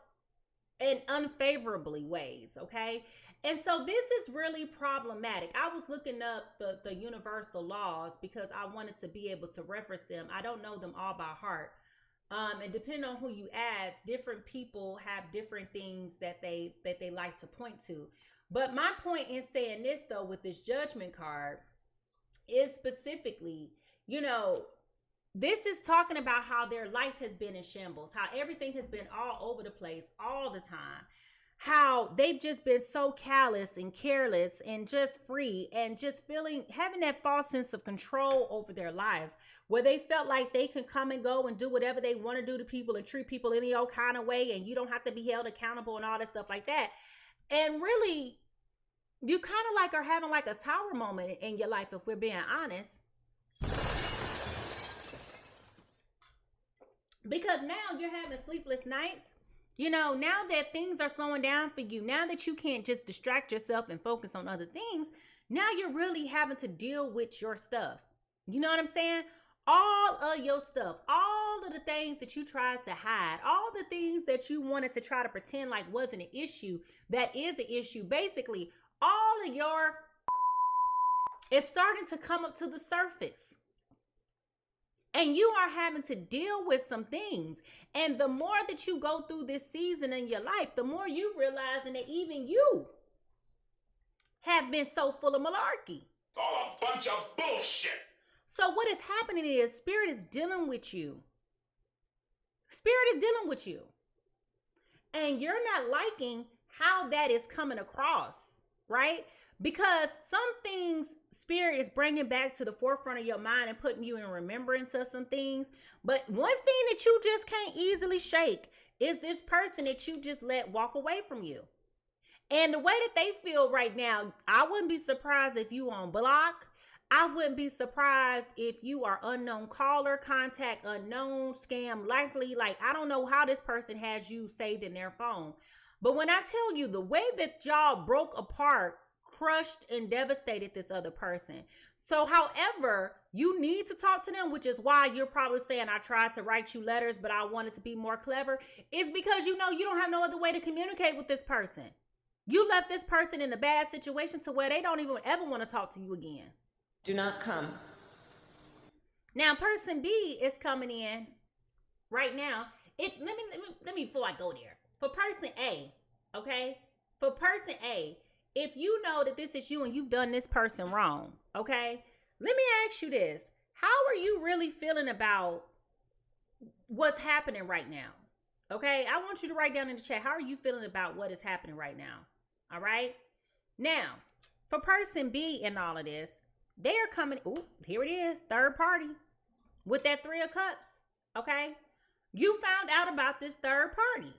in unfavorably ways, okay? And so this is really problematic. I was looking up the universal laws because I wanted to be able to reference them. I don't know them all by heart. And depending on who you ask, different people have different things that they like to point to. But my point in saying this, though, with this judgment card is specifically, you know, this is talking about how their life has been in shambles, how everything has been all over the place all the time, how they've just been so callous and careless and just free and just having that false sense of control over their lives, where they felt like they can come and go and do whatever they want to do to people and treat people any old kind of way, and you don't have to be held accountable and all that stuff like that. And really, you kind of like are having like a tower moment in your life, if we're being honest. Because now you're having sleepless nights. You know, now that things are slowing down for you, now that you can't just distract yourself and focus on other things, now you're really having to deal with your stuff. You know what I'm saying? All of your stuff, all of the things that you tried to hide, all the things that you wanted to try to pretend like wasn't an issue, that is an issue. Basically, all of your, it's starting to come up to the surface. And you are having to deal with some things. And the more that you go through this season in your life, the more you realizing that even you have been so full of malarkey. All a bunch of bullshit. So what is happening is Spirit is dealing with you. Spirit is dealing with you. And you're not liking how that is coming across, right? Because some things Spirit is bringing back to the forefront of your mind and putting you in remembrance of some things. But one thing that you just can't easily shake is this person that you just let walk away from you. And the way that they feel right now, I wouldn't be surprised if you on block. I wouldn't be surprised if you are unknown caller, contact unknown, scam likely. Like, I don't know how this person has you saved in their phone. But when I tell you the way that y'all broke apart, crushed and devastated this other person. So, however, you need to talk to them, which is why you're probably saying, I tried to write you letters, but I wanted to be more clever. It's because you know you don't have no other way to communicate with this person. You left this person in a bad situation to where they don't even ever want to talk to you again. Do not come. Now, person B is coming in right now. Let me before I go there. For person A, okay? For person A, if you know that this is you and you've done this person wrong, okay? Let me ask you this. How are you really feeling about what's happening right now? Okay? I want you to write down in the chat, how are you feeling about what is happening right now? All right? Now, for person B in all of this, they are coming, ooh, here it is, third party with that 3 of Cups, okay? You found out about this third party.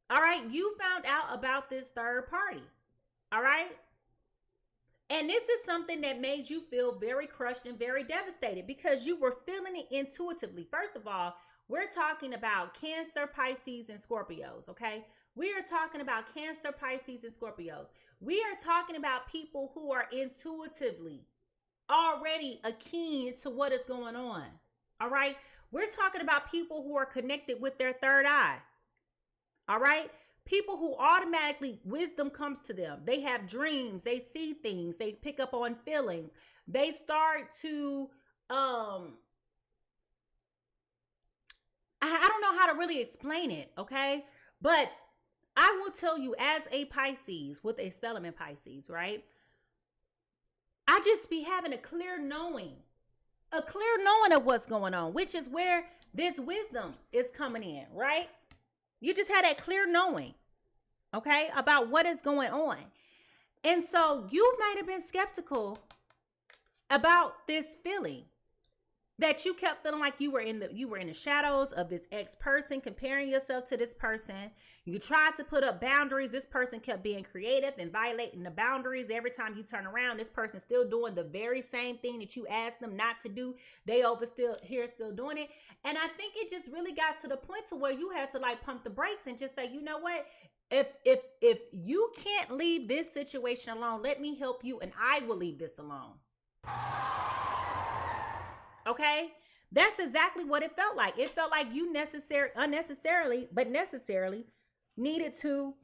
All right? You found out about this third party. All right. And this is something that made you feel very crushed and very devastated because you were feeling it intuitively. First of all, we're talking about Cancer, Pisces, and Scorpios. Okay. We are talking about Cancer, Pisces, and Scorpios. We are talking about people who are intuitively already keen to what is going on. All right. We're talking about people who are connected with their third eye. All right. People who automatically, wisdom comes to them. They have dreams. They see things. They pick up on feelings. They start to, I don't know how to really explain it, okay? But I will tell you, as a Pisces, with a stellium in Pisces, right? I just be having a clear knowing of what's going on, which is where this wisdom is coming in, right? You just had that clear knowing, okay, about what is going on. And so you might have been skeptical about this feeling that you kept feeling like you were in the shadows of this ex-person, comparing yourself to this person. You tried to put up boundaries. This person kept being creative and violating the boundaries. Every time you turn around, this person's still doing the very same thing that you asked them not to do. They still doing it. And I think it just really got to the point to where you had to like pump the brakes and just say, you know what? If you can't leave this situation alone, let me help you and I will leave this alone. Okay? That's exactly what it felt like. It felt like you unnecessarily needed to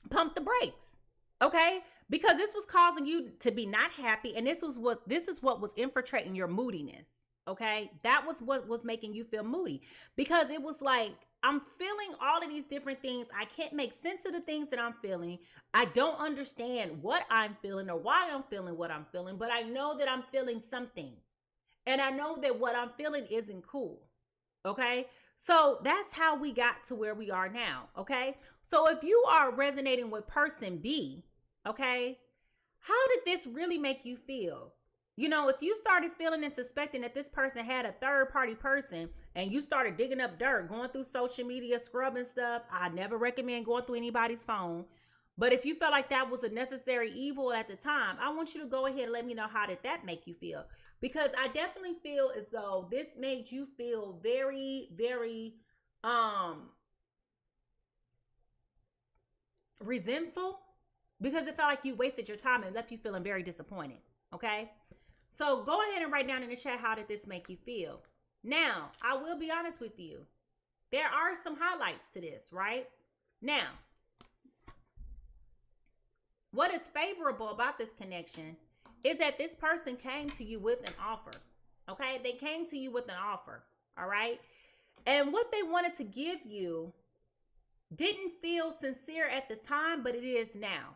pump the brakes. Okay? Because this was causing you to be not happy, and this is what was infiltrating your moodiness. Okay? That was what was making you feel moody. Because it was like, I'm feeling all of these different things. I can't make sense of the things that I'm feeling. I don't understand what I'm feeling or why I'm feeling what I'm feeling, but I know that I'm feeling something. And I know that what I'm feeling isn't cool. Okay. So that's how we got to where we are now. Okay. So if you are resonating with person B, okay, how did this really make you feel? You know, if you started feeling and suspecting that this person had a third party person and you started digging up dirt, going through social media, scrubbing stuff, I never recommend going through anybody's phone. But if you felt like that was a necessary evil at the time, I want you to go ahead and let me know, how did that make you feel? Because I definitely feel as though this made you feel very, very resentful, because it felt like you wasted your time and left you feeling very disappointed. Okay? So go ahead and write down in the chat, how did this make you feel? Now, I will be honest with you. There are some highlights to this, right? Now, what is favorable about this connection is that this person came to you with an offer. Okay? They came to you with an offer. All right? And what they wanted to give you didn't feel sincere at the time, but it is now.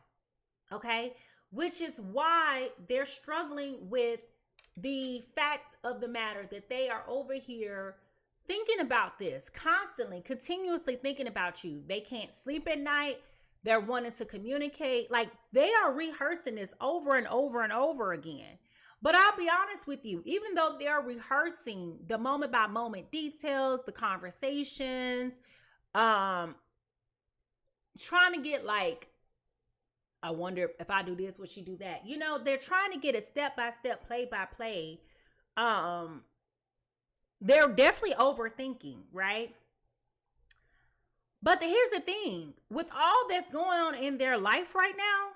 Okay? Which is why they're struggling with the fact of the matter that they are over here thinking about this constantly, continuously thinking about you. They can't sleep at night. They're wanting to communicate. Like, they are rehearsing this over and over and over again. But I'll be honest with you, even though they're rehearsing the moment by moment details, the conversations, trying to get like, I wonder if I do this, will she do that? You know, they're trying to get a step-by-step, play-by-play. They're definitely overthinking, right? But here's the thing. With all that's going on in their life right now,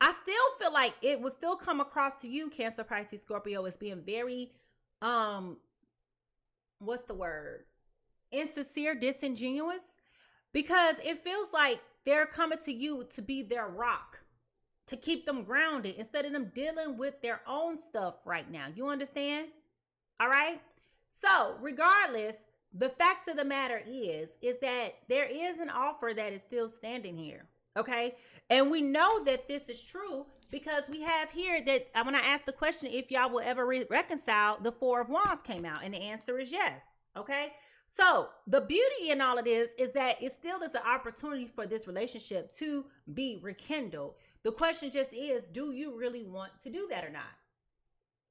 I still feel like it will still come across to you, Cancer, Pisces, Scorpio, as being very, what's the word? Insincere, disingenuous. Because it feels like they're coming to you to be their rock, to keep them grounded instead of them dealing with their own stuff right now. You understand? All right. So regardless, the fact of the matter is that there is an offer that is still standing here. Okay. And we know that this is true because we have here that when I asked the question, if y'all will ever reconcile, the Four of Wands came out and the answer is yes. Okay. So the beauty in all of this is that it still is an opportunity for this relationship to be rekindled. The question just is, do you really want to do that or not?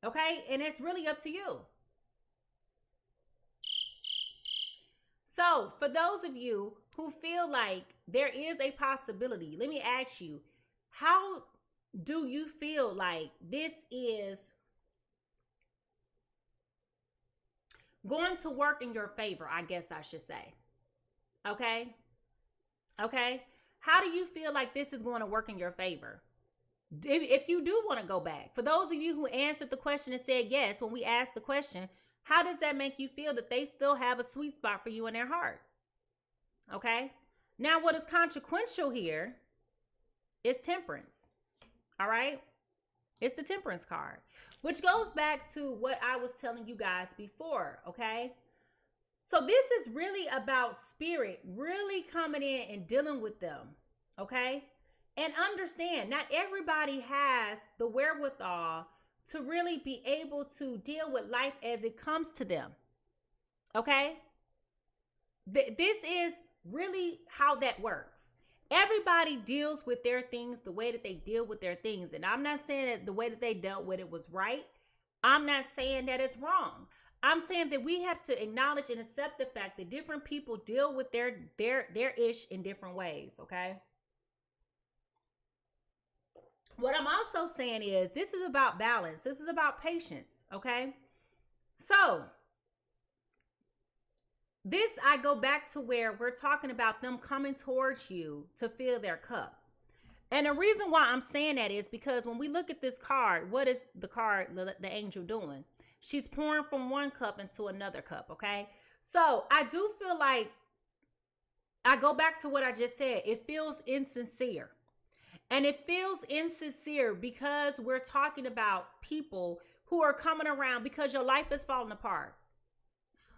Okay. And it's really up to you. So for those of you who feel like there is a possibility, let me ask you, how do you feel like this is going to work in your favor? I guess I should say. Okay. Okay. How do you feel like this is going to work in your favor? If you do want to go back, for those of you who answered the question and said yes, when we asked the question, how does that make you feel that they still have a sweet spot for you in their heart? Okay. Now, what is consequential here is Temperance. All right. It's the Temperance card, which goes back to what I was telling you guys before. Okay. So this is really about spirit really coming in and dealing with them. Okay. And understand, not everybody has the wherewithal to really be able to deal with life as it comes to them. Okay? This is really how that works. Everybody deals with their things the way that they deal with their things. And I'm not saying that the way that they dealt with it was right. I'm not saying that it's wrong. I'm saying that we have to acknowledge and accept the fact that different people deal with their ish in different ways. Okay? What I'm also saying is this is about balance. This is about patience. Okay. So this, I go back to where we're talking about them coming towards you to fill their cup. And the reason why I'm saying that is because when we look at this card, what is the card, the angel doing? She's pouring from one cup into another cup. Okay. So I do feel like I go back to what I just said. It feels insincere. And it feels insincere because we're talking about people who are coming around because your life is falling apart.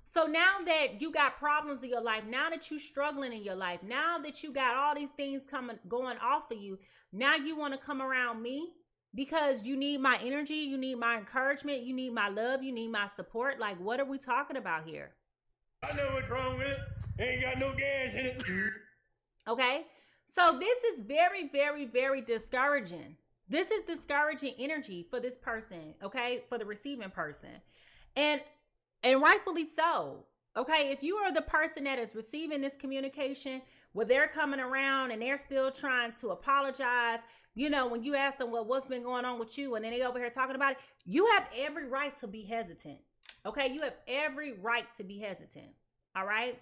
So now that you got problems in your life, now that you're struggling in your life, now that you got all these things going off of you, now you want to come around me because you need my energy, you need my encouragement, you need my love, you need my support. Like, what are we talking about here? I know what's wrong with it. Ain't got no gas in it. Okay? So this is very, very, very discouraging. This is discouraging energy for this person, okay? For the receiving person. And rightfully so. Okay, if you are the person that is receiving this communication, where they're coming around and they're still trying to apologize, you know, when you ask them, well, what's been going on with you? And then they over here talking about it, you have every right to be hesitant. Okay, you have every right to be hesitant. All right.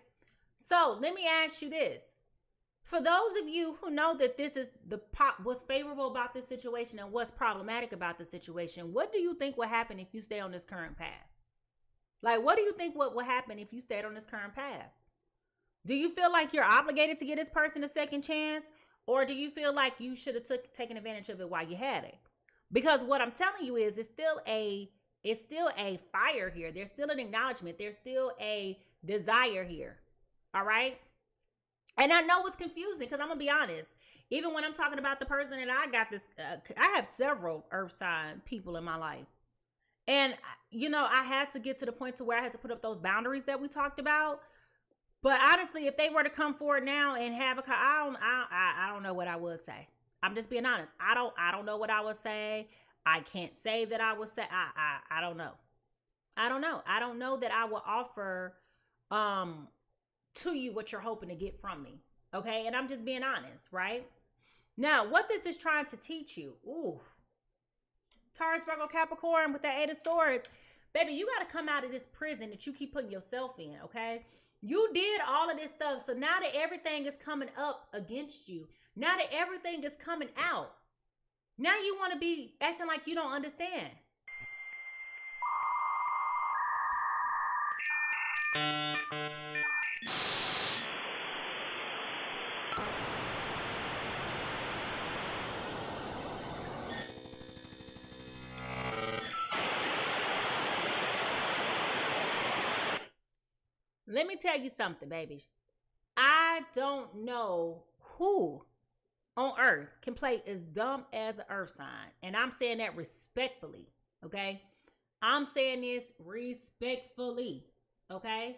So let me ask you this. For those of you who know that this is what's favorable about this situation and what's problematic about the situation, what do you think will happen if you stay on this current path? Like, what do you think what will happen if you stayed on this current path? Do you feel like you're obligated to give this person a second chance? Or do you feel like you should have taken advantage of it while you had it? Because what I'm telling you is it's still a fire here. There's still an acknowledgement. There's still a desire here. All right? And I know it's confusing because I'm going to be honest. Even when I'm talking about the person that I got this, I have several earth sign people in my life. And, you know, I had to get to the point to where I had to put up those boundaries that we talked about. But honestly, if they were to come forward now and have I don't know what I would say. I'm just being honest. I don't know what I would say. I can't say that I would say. I don't know. I don't know. I don't know that I will offer to you what you're hoping to get from me. Okay? And I'm just being honest, right? Now, what this is trying to teach you. Ooh. Taurus, Virgo, Capricorn with that 8 of Swords. Baby, you got to come out of this prison that you keep putting yourself in, okay? You did all of this stuff. So now that everything is coming up against you, now that everything is coming out, now you want to be acting like you don't understand. Let me tell you something, baby. I don't know who on earth can play as dumb as an earth sign. And I'm saying that respectfully, okay? I'm saying this respectfully, okay?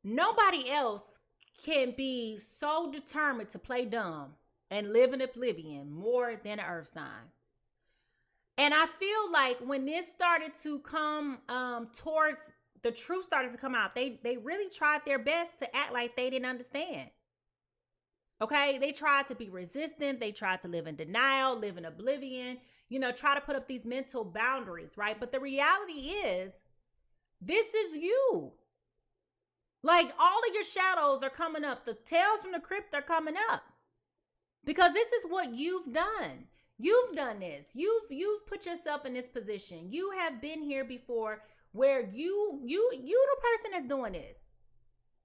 Nobody else can be so determined to play dumb and live in oblivion more than an earth sign. And I feel like when this started to come towards the truth started to come out, they really tried their best to act like they didn't understand. Okay, they tried to be resistant. They tried to live in denial, live in oblivion, you know, try to put up these mental boundaries, right? But the reality is, this is you. Like, all of your shadows are coming up. The tales from the crypt are coming up. Because this is what you've done. You've done this. You've put yourself in this position. You have been here before where you the person that's doing this.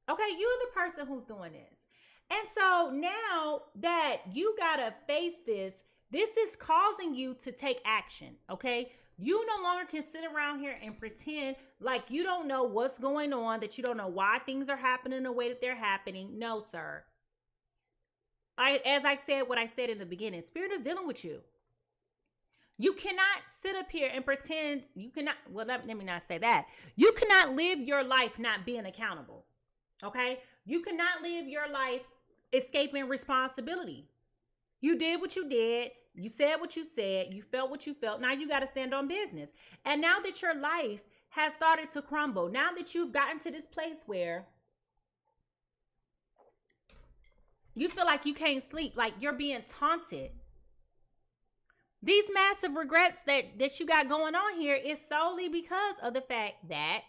Okay, you're the person who's doing this. And so now that you gotta face this is causing you to take action, okay? You no longer can sit around here and pretend like you don't know what's going on, that you don't know why things are happening the way that they're happening. No, sir. As I said what I said in the beginning, Spirit is dealing with you. You cannot sit up here and pretend let me not say that. You cannot live your life not being accountable, okay? You cannot live your life escaping responsibility. You did what you did. You said what you said. You felt what you felt. Now you got to stand on business. And now that your life has started to crumble, now that you've gotten to this place where you feel like you can't sleep, like you're being taunted. These massive regrets that you got going on here is solely because of the fact that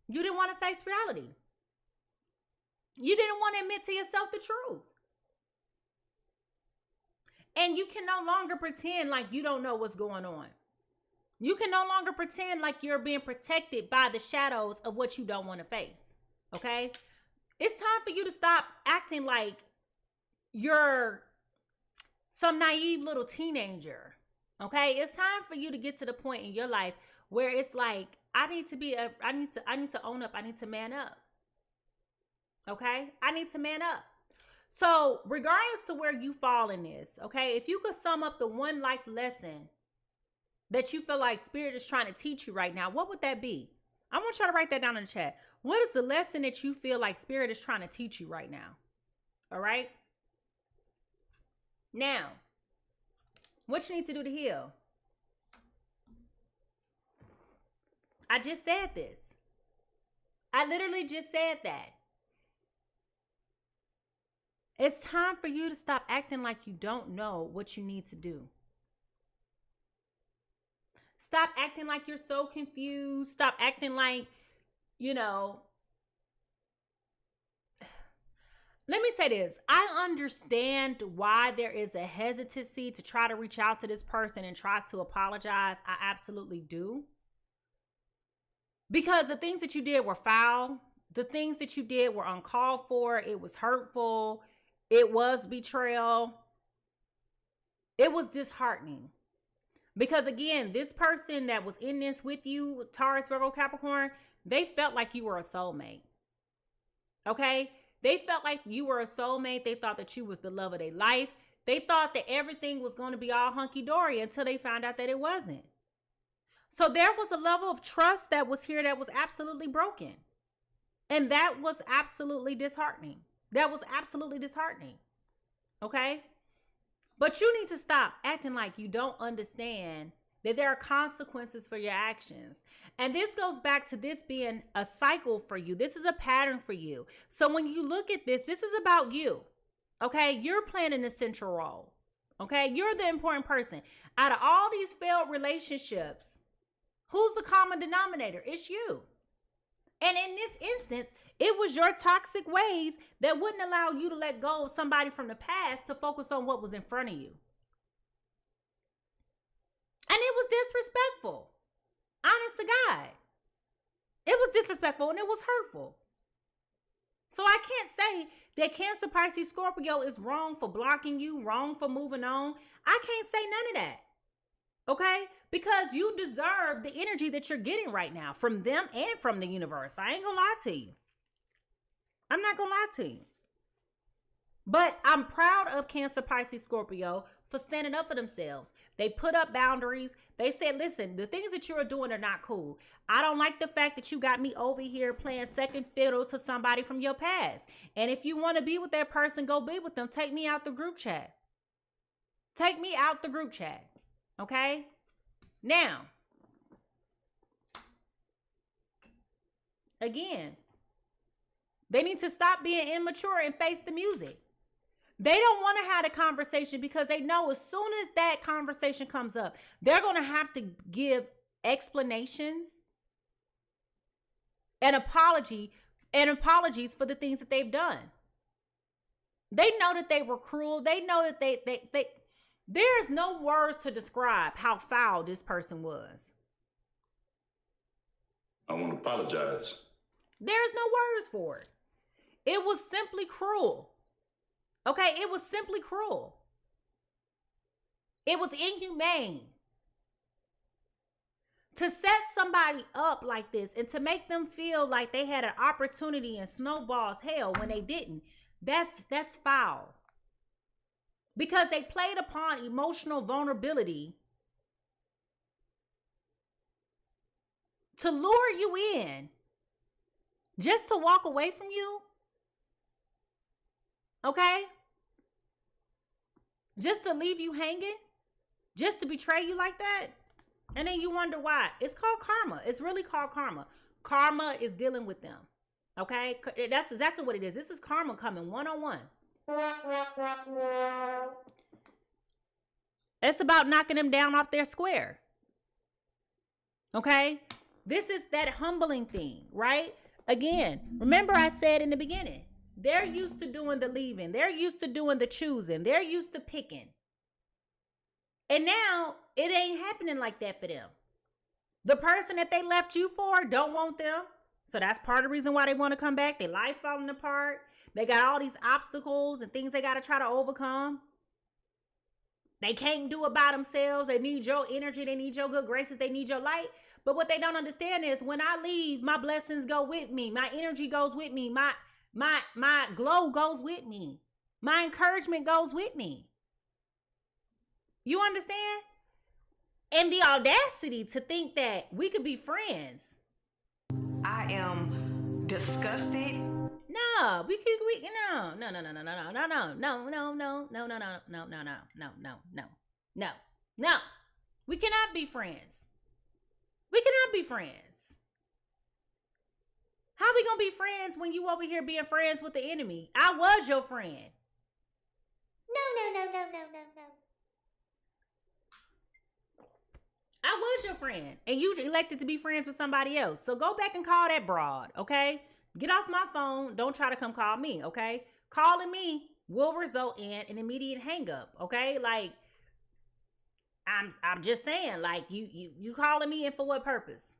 you didn't want to face reality. You didn't want to admit to yourself the truth. And you can no longer pretend like you don't know what's going on. You can no longer pretend like you're being protected by the shadows of what you don't want to face. Okay? It's time for you to stop acting like you're some naive little teenager. Okay? It's time for you to get to the point in your life where it's like, I need to own up. I need to man up. Okay? I need to man up. So regardless to where you fall in this, okay, if you could sum up the one life lesson that you feel like Spirit is trying to teach you right now, what would that be? I want you to write that down in the chat. What is the lesson that you feel like Spirit is trying to teach you right now? All right. Now, what you need to do to heal? I just said this. I literally just said that. It's time for you to stop acting like you don't know what you need to do. Stop acting like you're so confused. Stop acting like, let me say this. I understand why there is a hesitancy to try to reach out to this person and try to apologize. I absolutely do. Because the things that you did were foul. The things that you did were uncalled for. It was hurtful. It was betrayal. It was disheartening. Because again, this person that was in this with you, Taurus, Virgo, Capricorn, they felt like you were a soulmate. Okay? They felt like you were a soulmate. They thought that you was the love of their life. They thought that everything was going to be all hunky-dory until they found out that it wasn't. So there was a level of trust that was here that was absolutely broken. And that was absolutely disheartening. That was absolutely disheartening. Okay? But you need to stop acting like you don't understand that there are consequences for your actions. And this goes back to this being a cycle for you. This is a pattern for you. So when you look at this, this is about you. Okay? You're playing an essential role. Okay? You're the important person. Out of all these failed relationships, who's the common denominator? It's you. And in this instance, it was your toxic ways that wouldn't allow you to let go of somebody from the past to focus on what was in front of you. And it was disrespectful. Honest to God. It was disrespectful and it was hurtful. So I can't say that Cancer, Pisces, Scorpio is wrong for blocking you, wrong for moving on. I can't say none of that. Okay? Because you deserve the energy that you're getting right now from them and from the universe. I ain't gonna lie to you. I'm not gonna lie to you. But I'm proud of Cancer, Pisces, Scorpio for standing up for themselves. They put up boundaries. They said, listen, the things that you're doing are not cool. I don't like the fact that you got me over here playing second fiddle to somebody from your past. And if you want to be with that person, go be with them. Take me out the group chat. Take me out the group chat. Okay? Now, again, they need to stop being immature and face the music. They don't want to have a conversation because they know as soon as that conversation comes up, they're going to have to give explanations and apologies for the things that they've done. They know that they were cruel. They know that they there's no words to describe how foul this person was. I want to apologize. There's no words for it. It was simply cruel. Okay, it was simply cruel. It was inhumane. To set somebody up like this and to make them feel like they had an opportunity and snowballs hell when they didn't, that's foul. Because they played upon emotional vulnerability to lure you in just to walk away from you. Okay? Just to leave you hanging? Just to betray you like that? And then you wonder why. It's called karma. It's really called karma. Karma is dealing with them. Okay? That's exactly what it is. This is karma coming one-on-one. It's about knocking them down off their square. Okay? This is that humbling thing, right? Again, remember I said in the beginning, they're used to doing the leaving. They're used to doing the choosing. They're used to picking. And now it ain't happening like that for them. The person that they left you for don't want them. So that's part of the reason why they want to come back. Their life falling apart. They got all these obstacles and things they got to try to overcome. They can't do it by themselves. They need your energy. They need your good graces. They need your light. But what they don't understand is when I leave, my blessings go with me. My energy goes with me. My glow goes with me. My encouragement goes with me. You understand? And the audacity to think that we could be friends. I am disgusted. No, we we cannot be friends. We cannot be friends. How we gonna be friends when you over here being friends with the enemy? I was your friend. No. I was your friend, and you elected to be friends with somebody else. So go back and call that broad, okay? Get off my phone. Don't try to come call me, okay? Calling me will result in an immediate hang up, okay? Like, I'm just saying, like, you calling me, and for what purpose?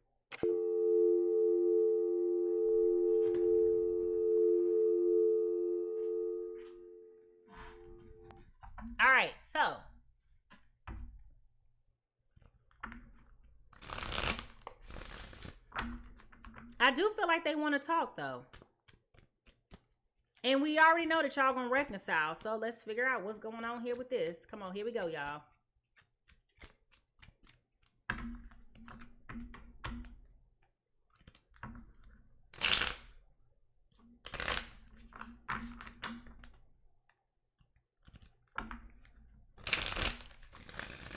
All right, so I do feel like they want to talk, though. And we already know that y'all gonna reconcile. So let's figure out what's going on here with this. Come on, here we go, y'all.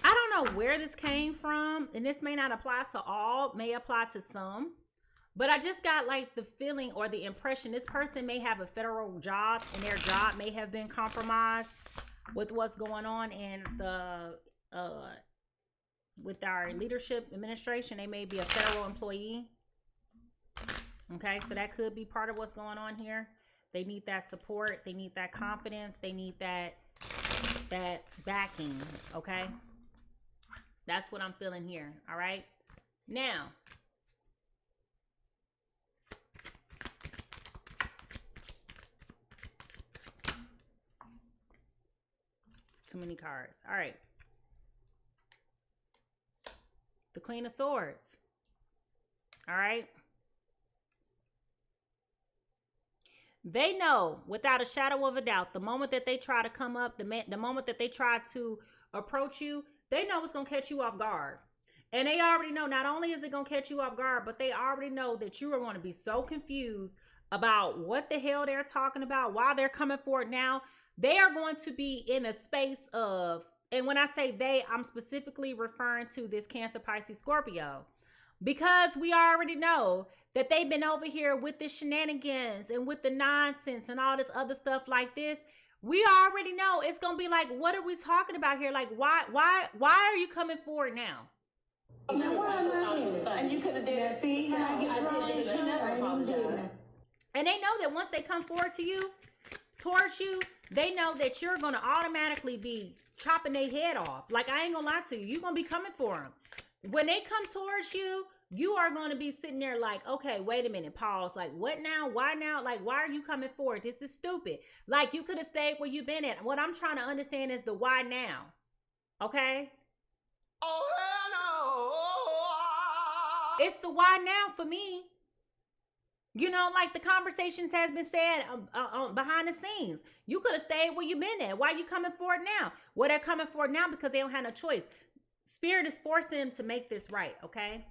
I don't know where this came from, and this may not apply to all, may apply to some. But I just got like the feeling or the impression this person may have a federal job, and their job may have been compromised with what's going on in the with our leadership administration. They may be a federal employee. Okay, so that could be part of what's going on here. They need that support. They need that confidence. They need that backing. Okay, that's what I'm feeling here. All right, now. Too many cards. All right. The Queen of Swords. All right. They know without a shadow of a doubt, the moment that they try to come up, the moment that they try to approach you, they know it's going to catch you off guard. And they already know, not only is it going to catch you off guard, but they already know that you are going to be so confused about what the hell they're talking about, why they're coming for it now. They are going to be in a space of, and when I say they, I'm specifically referring to this Cancer, Pisces, Scorpio, because we already know that they've been over here with the shenanigans and with the nonsense and all this other stuff like this. We already know it's going to be like, what are we talking about here? Like, why are you coming forward now? And you could have did it. See how I get wrong? And they know that once they come forward to you, towards you, they know that you're going to automatically be chopping their head off. Like, I ain't going to lie to you. You're going to be coming for them. When they come towards you, you are going to be sitting there like, okay, wait a minute, pause. Like, what now? Why now? Like, why are you coming forward? This is stupid. Like, you could have stayed where you've been at. What I'm trying to understand is the why now. Okay? Oh, hell no. It's the why now for me. You know, like the conversations has been said behind the scenes. You could have stayed where you've been at. Why are you coming for it now? Well, they're coming for it now because they don't have no choice. Spirit is forcing them to make this right, okay?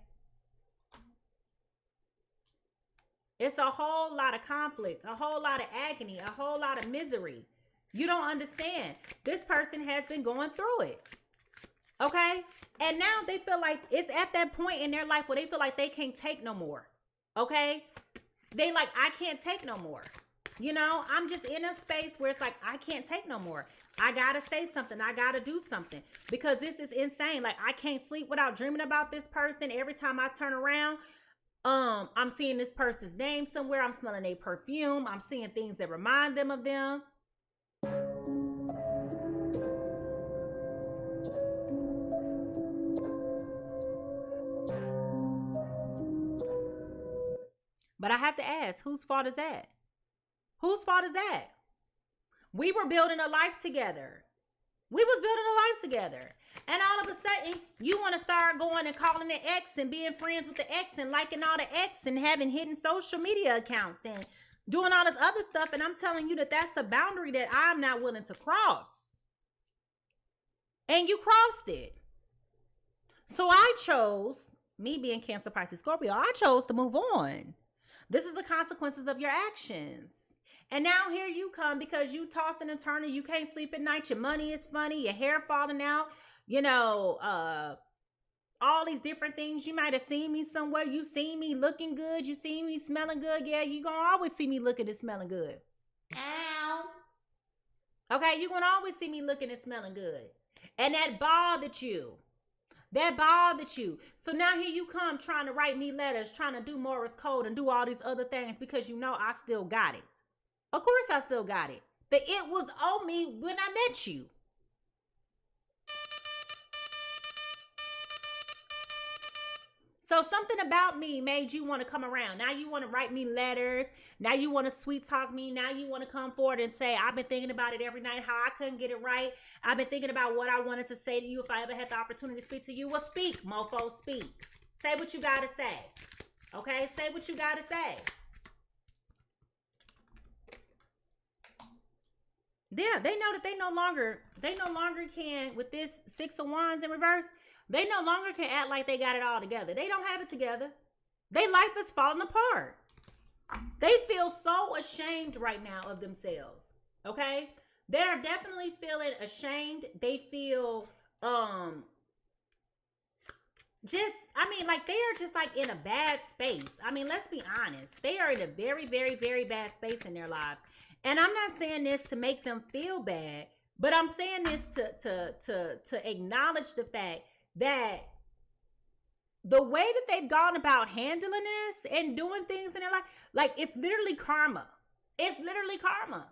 It's a whole lot of conflict, a whole lot of agony, a whole lot of misery. You don't understand. This person has been going through it, okay? And now they feel like it's at that point in their life where they feel like they can't take no more, okay? They like, I can't take no more. You know, I'm just in a space where it's like, I can't take no more. I gotta say something. I gotta do something because this is insane. Like, I can't sleep without dreaming about this person. Every time I turn around, I'm seeing this person's name somewhere. I'm smelling their perfume. I'm seeing things that remind them of them. But I have to ask, whose fault is that? Whose fault is that? We were building a life together. We was building a life together. And all of a sudden, you want to start going and calling the ex and being friends with the ex and liking all the ex and having hidden social media accounts and doing all this other stuff. And I'm telling you that that's a boundary that I'm not willing to cross. And you crossed it. So I chose, me being Cancer, Pisces, Scorpio, I chose to move on. This is the consequences of your actions. And now here you come because you tossing and turning. You can't sleep at night. Your money is funny. Your hair falling out. You know, all these different things. You might have seen me somewhere. You seen me looking good. You seen me smelling good. Yeah, you going to always see me looking and smelling good. Ow. Okay, you going to always see me looking and smelling good. And that bothered you. That bothered you. So now here you come trying to write me letters, trying to do Morse code and do all these other things because you know I still got it. Of course I still got it. The it was on me when I met you. So something about me made you want to come around. Now you want to write me letters. Now you want to sweet talk me. Now you want to come forward and say, I've been thinking about it every night, how I couldn't get it right. I've been thinking about what I wanted to say to you if I ever had the opportunity to speak to you. Well, speak, mofo, speak. Say what you got to say. Okay? Say what you got to say. Yeah, they know that they no longer can, with this 6 of Wands in reverse, they no longer can act like they got it all together. They don't have it together. Their life is falling apart. They feel so ashamed right now of themselves. Okay? They are definitely feeling ashamed. They feel like they are just like in a bad space. I mean, let's be honest. They are in a very, very, very bad space in their lives. And I'm not saying this to make them feel bad, but I'm saying this to acknowledge the fact that the way that they've gone about handling this and doing things in their life, like it's literally karma. It's literally karma.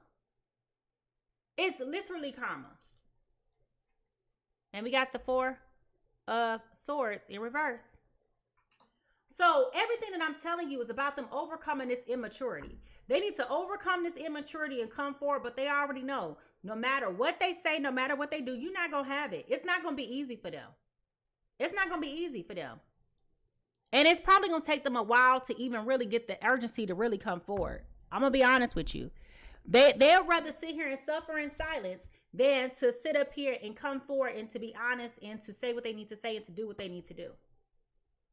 It's literally karma. And we got the 4 of Swords in reverse. So everything that I'm telling you is about them overcoming this immaturity. They need to overcome this immaturity and come forward, but they already know no matter what they say, no matter what they do, you're not going to have it. It's not going to be easy for them. It's not going to be easy for them. And it's probably going to take them a while to even really get the urgency to really come forward. I'm going to be honest with you. They'll rather sit here and suffer in silence than to sit up here and come forward and to be honest and to say what they need to say and to do what they need to do.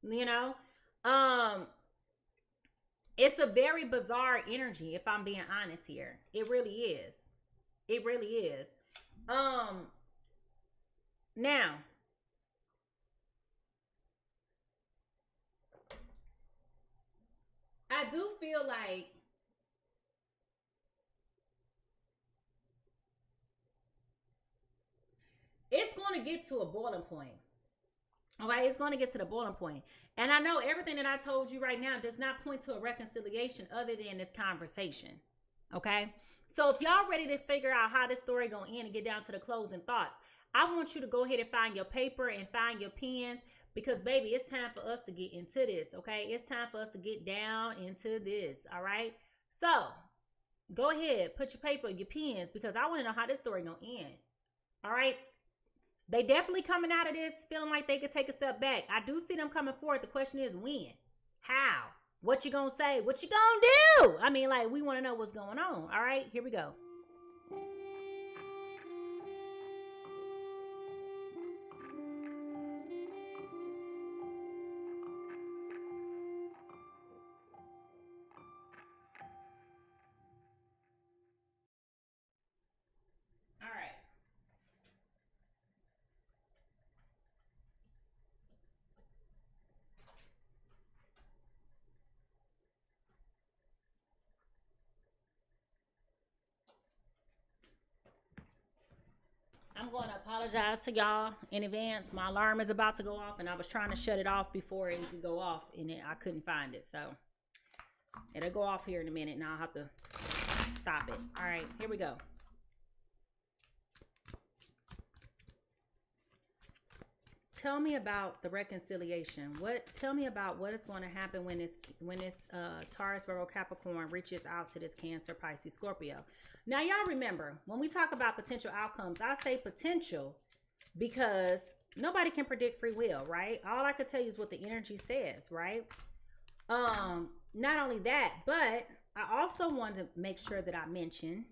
You know? It's a very bizarre energy, if I'm being honest here. It really is. It really is. Now, I do feel like it's going to get to a boiling point. All right, it's going to get to the boiling point. And I know everything that I told you right now does not point to a reconciliation other than this conversation. Okay? So if y'all ready to figure out how this story going to end and get down to the closing thoughts, I want you to go ahead and find your paper and find your pens because, baby, it's time for us to get into this, okay? It's time for us to get down into this, all right? So go ahead, put your paper, your pens, because I want to know how this story going to end, all right? They definitely coming out of this feeling like they could take a step back. I do see them coming forward. The question is when? How? What you gonna say? What you gonna do? I mean, like, we want to know what's going on. All right, here we go. I'm going to apologize to y'all in advance. My alarm is about to go off, and I was trying to shut it off before it could go off, and I couldn't find it. So it'll go off here in a minute, and I'll have to stop it. All right, here we go. Tell me about the reconciliation. Tell me about what is going to happen when this Taurus, Virgo, Capricorn reaches out to this Cancer, Pisces, Scorpio. Now, y'all remember, when we talk about potential outcomes, I say potential because nobody can predict free will, right? All I can tell you is what the energy says, right? Not only that, but I also wanted to make sure that I mention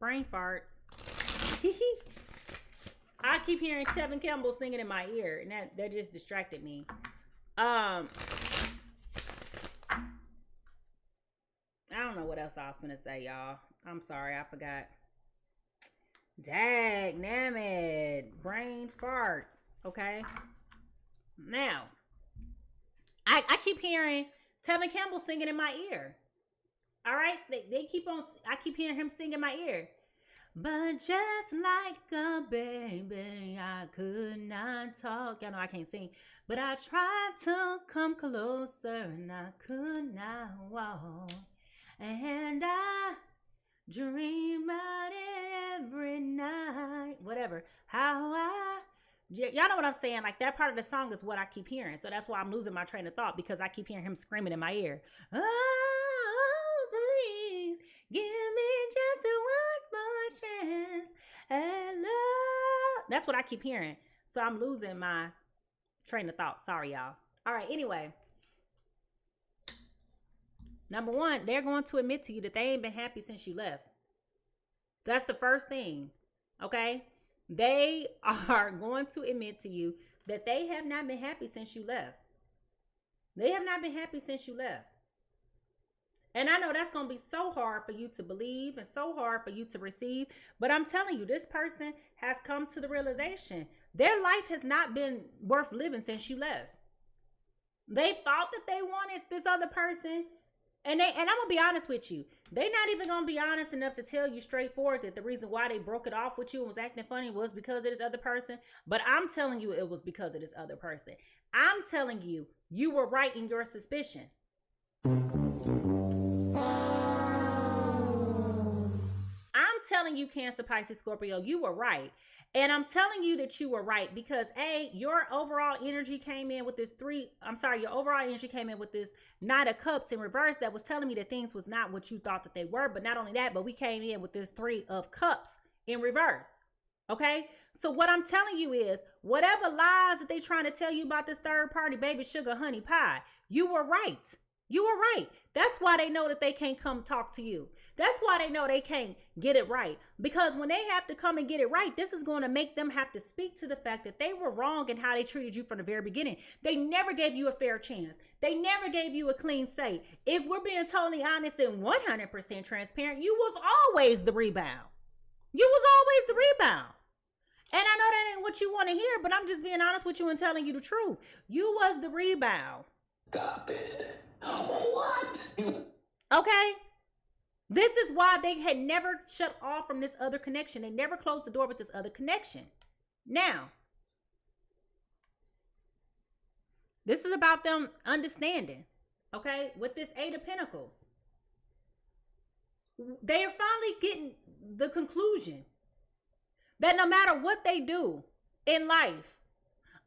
brain fart. I keep hearing Tevin Campbell singing in my ear, and that just distracted me. I don't know what else I was gonna say, y'all. I'm sorry, I forgot. Dag nammit, brain fart. Okay. Now, I keep hearing Tevin Campbell singing in my ear. All right, they keep on. I keep hearing him sing in my ear. But just like a baby, I could not talk. Y'all know I can't sing, but I tried to come closer and I could not walk. And I dream about it every night. Whatever. Y'all know what I'm saying? Like that part of the song is what I keep hearing. So that's why I'm losing my train of thought, because I keep hearing him screaming in my ear. Oh, please give me just one more chance. Hello. That's what I keep hearing. So I'm losing my train of thought. Sorry, y'all. All right. Anyway. Number one, they're going to admit to you that they ain't been happy since you left. That's the first thing. Okay? They are going to admit to you that they have not been happy since you left. They have not been happy since you left. And I know that's going to be so hard for you to believe and so hard for you to receive. But I'm telling you, this person has come to the realization their life has not been worth living since you left. They thought that they wanted this other person. And I'm going to be honest with you. They're not even going to be honest enough to tell you straightforward that the reason why they broke it off with you and was acting funny was because of this other person. But I'm telling you it was because of this other person. I'm telling you, you were right in your suspicion. I'm telling you, Cancer, Pisces, Scorpio, you were right. And I'm telling you that you were right because your overall energy came in with this your overall energy came in with this Knight of Cups in reverse that was telling me that things was not what you thought that they were. But not only that, but we came in with this 3 of Cups in reverse. Okay. So what I'm telling you is whatever lies that they trying to tell you about this third party, baby, sugar, honey pie, you were right. You were right. That's why they know that they can't come talk to you. That's why they know they can't get it right. Because when they have to come and get it right, this is going to make them have to speak to the fact that they were wrong in how they treated you from the very beginning. They never gave you a fair chance. They never gave you a clean slate. If we're being totally honest and 100% transparent, you was always the rebound. You was always the rebound. And I know that ain't what you want to hear, but I'm just being honest with you and telling you the truth. You was the rebound. Stop it. What? Okay? This is why they had never shut off from this other connection. They never closed the door with this other connection. Now, this is about them understanding, okay? With this 8 of Pentacles. They are finally getting the conclusion that no matter what they do in life,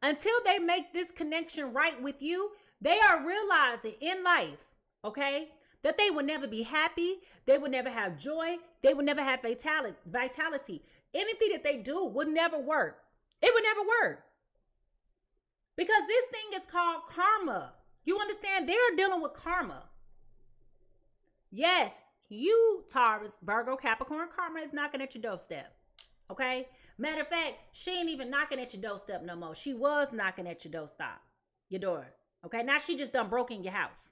until they make this connection right with you, they are realizing in life, okay, that they will never be happy. They will never have joy. They will never have vitality. Anything that they do would never work. It would never work. Because this thing is called karma. You understand? They're dealing with karma. Yes, you, Taurus, Virgo, Capricorn, karma is knocking at your doorstep. Okay? Matter of fact, she ain't even knocking at your doorstep no more. She was knocking at your doorstep. Your door. Okay? Now she just done broke in your house.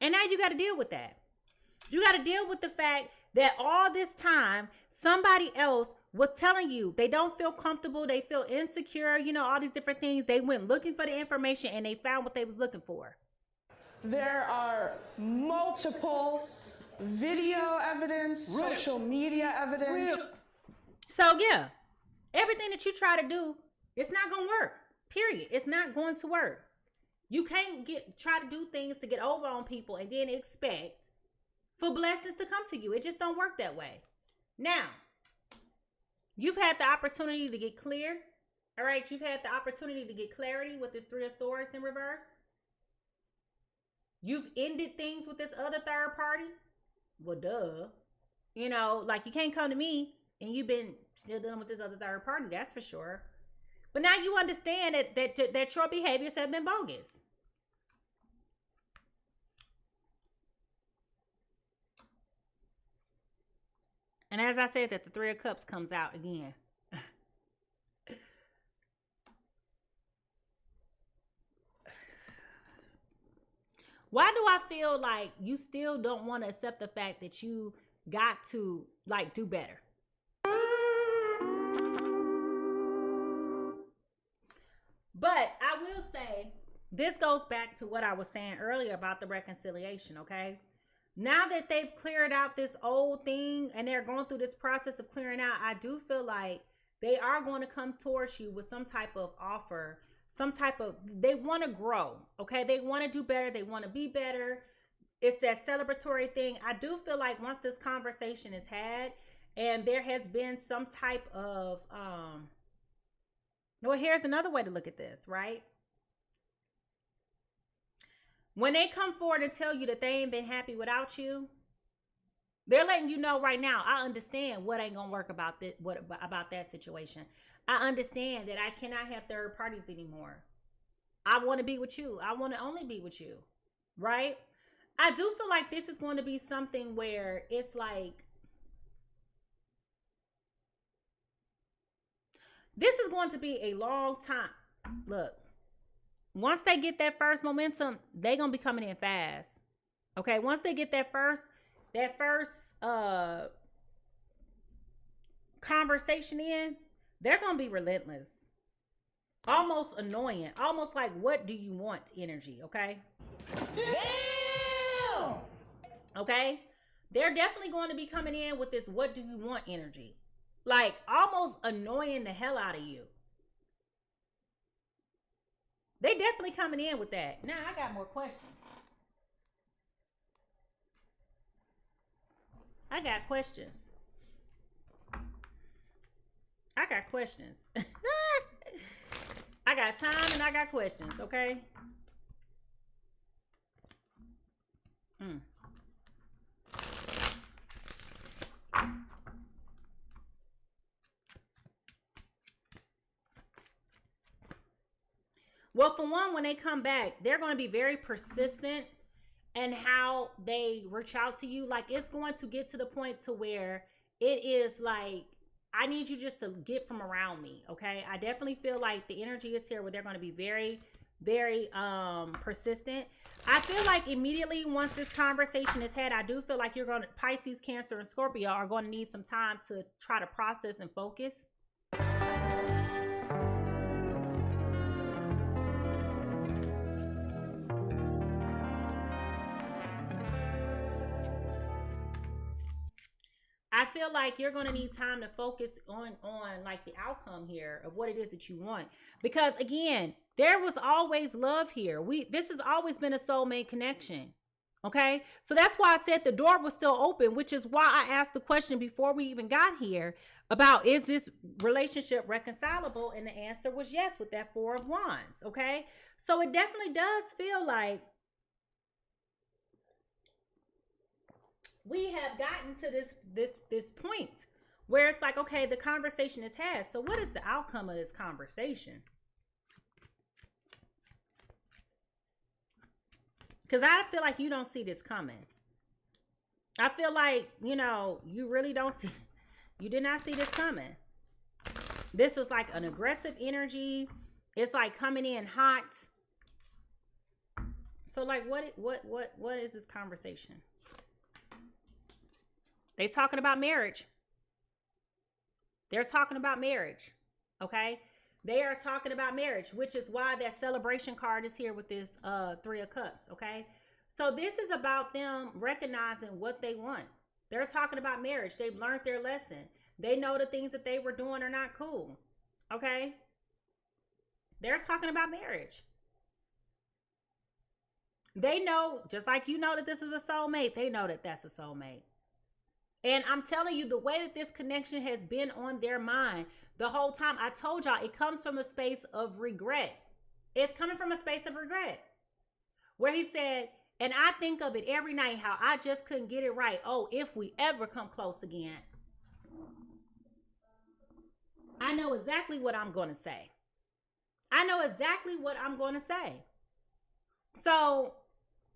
And now you got to deal with that. You got to deal with the fact that all this time, somebody else was telling you they don't feel comfortable. They feel insecure, you know, all these different things. They went looking for the information and they found what they was looking for. There are multiple video evidence, social media evidence. So yeah, everything that you try to do, it's not going to work. Period. It's not going to work. You can't try to do things to get over on people and then expect for blessings to come to you. It just don't work that way. Now, you've had the opportunity to get clear. All right, you've had the opportunity to get clarity with this 3 of Swords in reverse. You've ended things with this other third party. Well, duh. You know, like you can't come to me and you've been still dealing with this other third party. That's for sure. But now you understand that your behaviors have been bogus. And as I said, that the Three of Cups comes out again. Why do I feel like you still don't want to accept the fact that you got to like do better? But I will say, this goes back to what I was saying earlier about the reconciliation, okay? Now that they've cleared out this old thing and they're going through this process of clearing out, I do feel like they are going to come towards you with some type of offer, they want to grow, okay? They want to do better. They want to be better. It's that celebratory thing. I do feel like once this conversation is had and there has been some type of, well, here's another way to look at this, right? When they come forward and tell you that they ain't been happy without you, they're letting you know right now, I understand what ain't gonna work about this, about that situation. I understand that I cannot have third parties anymore. I want to be with you. I want to only be with you, right? I do feel like this is going to be something where it's like, this is going to be a long time. Look, once they get that first momentum, they're going to be coming in fast. Okay, once they get that first conversation in, they're going to be relentless. Almost annoying. Almost like, what do you want energy, okay? Damn! Okay? They're definitely going to be coming in with this what do you want energy. Like, almost annoying the hell out of you. They definitely coming in with that. Now, I got more questions. I got questions. I got time and I got questions, okay? Well, for one, when they come back, they're going to be very persistent in how they reach out to you. Like, it's going to get to the point to where it is like, I need you just to get from around me, okay? I definitely feel like the energy is here where they're going to be very, very persistent. I feel like immediately once this conversation is had, I do feel like you're going to, Pisces, Cancer, and Scorpio are going to need some time to try to process and focus. I feel like you're going to need time to focus on like the outcome here of what it is that you want. Because again, there was always love here. This has always been a soulmate connection. Okay. So that's why I said the door was still open, which is why I asked the question before we even got here about, is this relationship reconcilable? And the answer was yes, with that Four of Wands. Okay. So it definitely does feel like we have gotten to this point where it's like, okay, the conversation is had. So what is the outcome of this conversation? Because I feel like you don't see this coming. I feel like, you know, you really don't see, you did not see this coming. This was like an aggressive energy. It's like coming in hot. So like, what is this conversation? They talking about marriage. They're talking about marriage. Okay. They are talking about marriage, which is why that celebration card is here with this Three of Cups. Okay. So this is about them recognizing what they want. They're talking about marriage. They've learned their lesson. They know the things that they were doing are not cool. Okay. They're talking about marriage. They know, just like you know that this is a soulmate, they know that that's a soulmate. And I'm telling you, the way that this connection has been on their mind the whole time, I told y'all, it comes from a space of regret. It's coming from a space of regret. Where he said, And I think of it every night, how I just couldn't get it right. Oh, if we ever come close again. I know exactly what I'm going to say. I know exactly what I'm going to say. So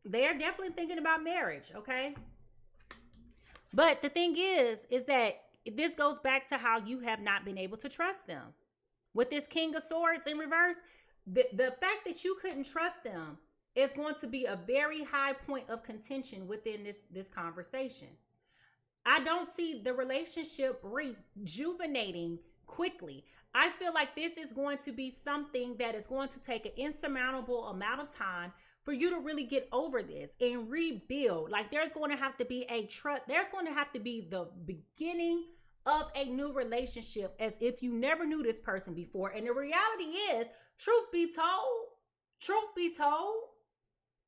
they're definitely thinking about marriage, okay? But the thing is that this goes back to how you have not been able to trust them. With this King of Swords in reverse, the fact that you couldn't trust them is going to be a very high point of contention within this conversation. I don't see the relationship rejuvenating quickly. I feel like this is going to be something that is going to take an insurmountable amount of time for you to really get over this and rebuild. Like there's going to have to be a trust. There's going to have to be the beginning of a new relationship as if you never knew this person before. And the reality is, truth be told,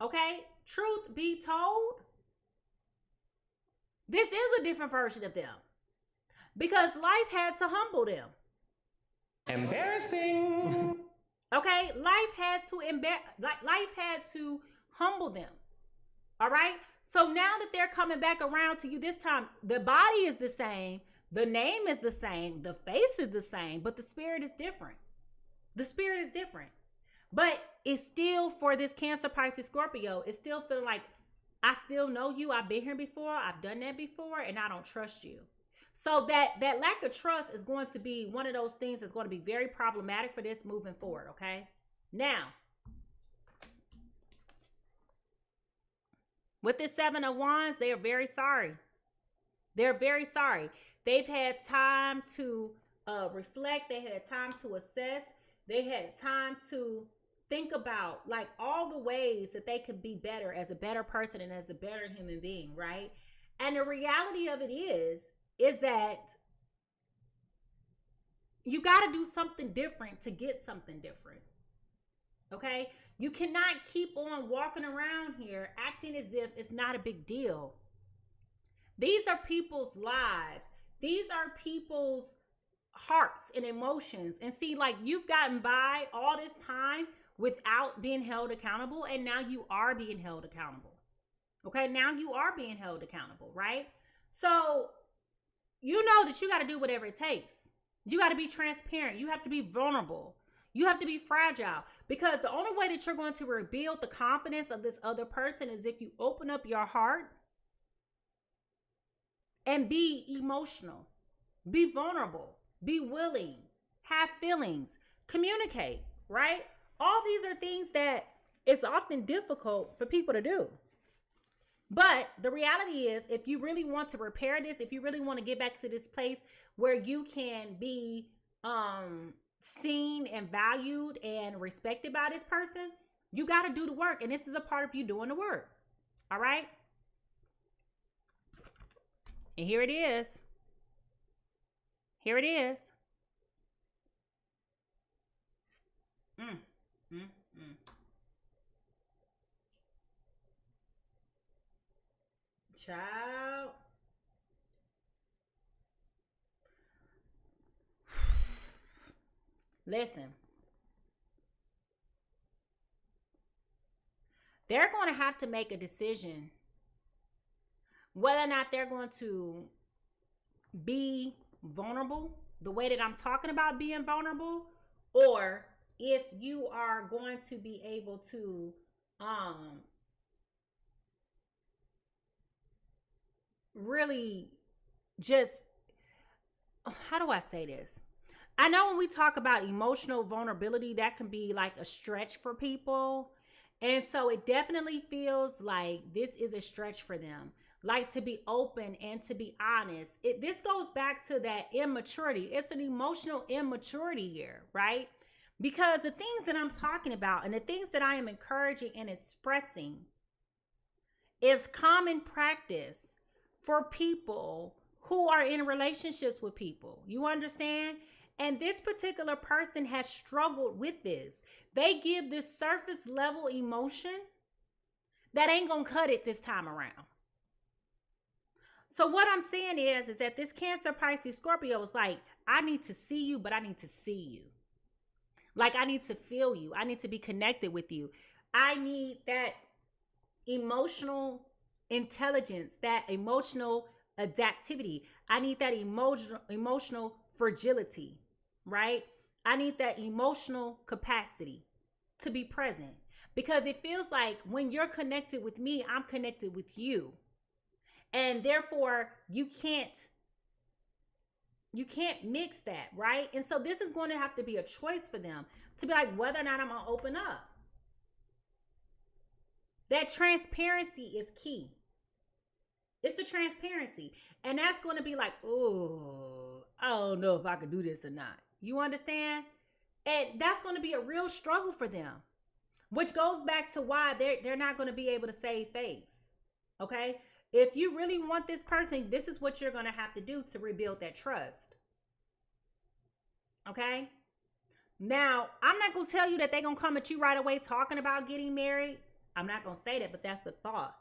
okay? Truth be told, this is a different version of them because life had to humble them. Embarrassing. Okay, life had to humble them. All right. So now that they're coming back around to you this time, the body is the same, the name is the same, the face is the same, but the spirit is different. The spirit is different. But it's still, for this Cancer, Pisces, Scorpio, it's still feeling like I still know you. I've been here before. I've done that before, and I don't trust you. So that lack of trust is going to be one of those things that's going to be very problematic for this moving forward, okay? Now, with this Seven of Wands, they are very sorry. They're very sorry. They've had time to reflect. They had time to assess. They had time to think about like all the ways that they could be better as a better person and as a better human being, right? And the reality of it is that you got to do something different to get something different. Okay? You cannot keep on walking around here acting as if it's not a big deal. These are people's lives. These are people's hearts and emotions. And see, like, you've gotten by all this time without being held accountable, and now you are being held accountable. Okay? Now you are being held accountable, right? So you know that you got to do whatever it takes. You got to be transparent. You have to be vulnerable. You have to be fragile, because the only way that you're going to rebuild the confidence of this other person is if you open up your heart and be emotional, be vulnerable, be willing, have feelings, communicate, right? All these are things that it's often difficult for people to do. But the reality is, if you really want to repair this, if you really want to get back to this place where you can be seen and valued and respected by this person, you got to do the work. And this is a part of you doing the work. All right? And here it is. Here it is. Child. Listen. They're going to have to make a decision whether or not they're going to be vulnerable the way that I'm talking about being vulnerable, or if you are going to be able to really just, how do I say this? I know when we talk about emotional vulnerability, that can be like a stretch for people. And so it definitely feels like this is a stretch for them. Like, to be open and to be honest. This goes back to that immaturity. It's an emotional immaturity here, right? Because the things that I'm talking about and the things that I am encouraging and expressing is common practice for people who are in relationships with people. You understand? And this particular person has struggled with this. They give this surface level emotion that ain't gonna cut it this time around. So what I'm saying is that this Cancer, Pisces, Scorpio is like, I need to see you, but I need to see you. Like, I need to feel you. I need to be connected with you. I need that emotional intelligence, that emotional adaptivity. I need that emotional fragility, right? I need that emotional capacity to be present, because it feels like when you're connected with me, I'm connected with you. And therefore you can't mix that, right? And so this is going to have to be a choice for them to be like whether or not I'm gonna open up. That transparency is key. It's the transparency. And that's going to be like, oh, I don't know if I can do this or not. You understand? And that's going to be a real struggle for them, which goes back to why they're not going to be able to save face. Okay? If you really want this person, this is what you're going to have to do to rebuild that trust. Okay? Now, I'm not going to tell you that they're going to come at you right away talking about getting married. I'm not going to say that, but that's the thought.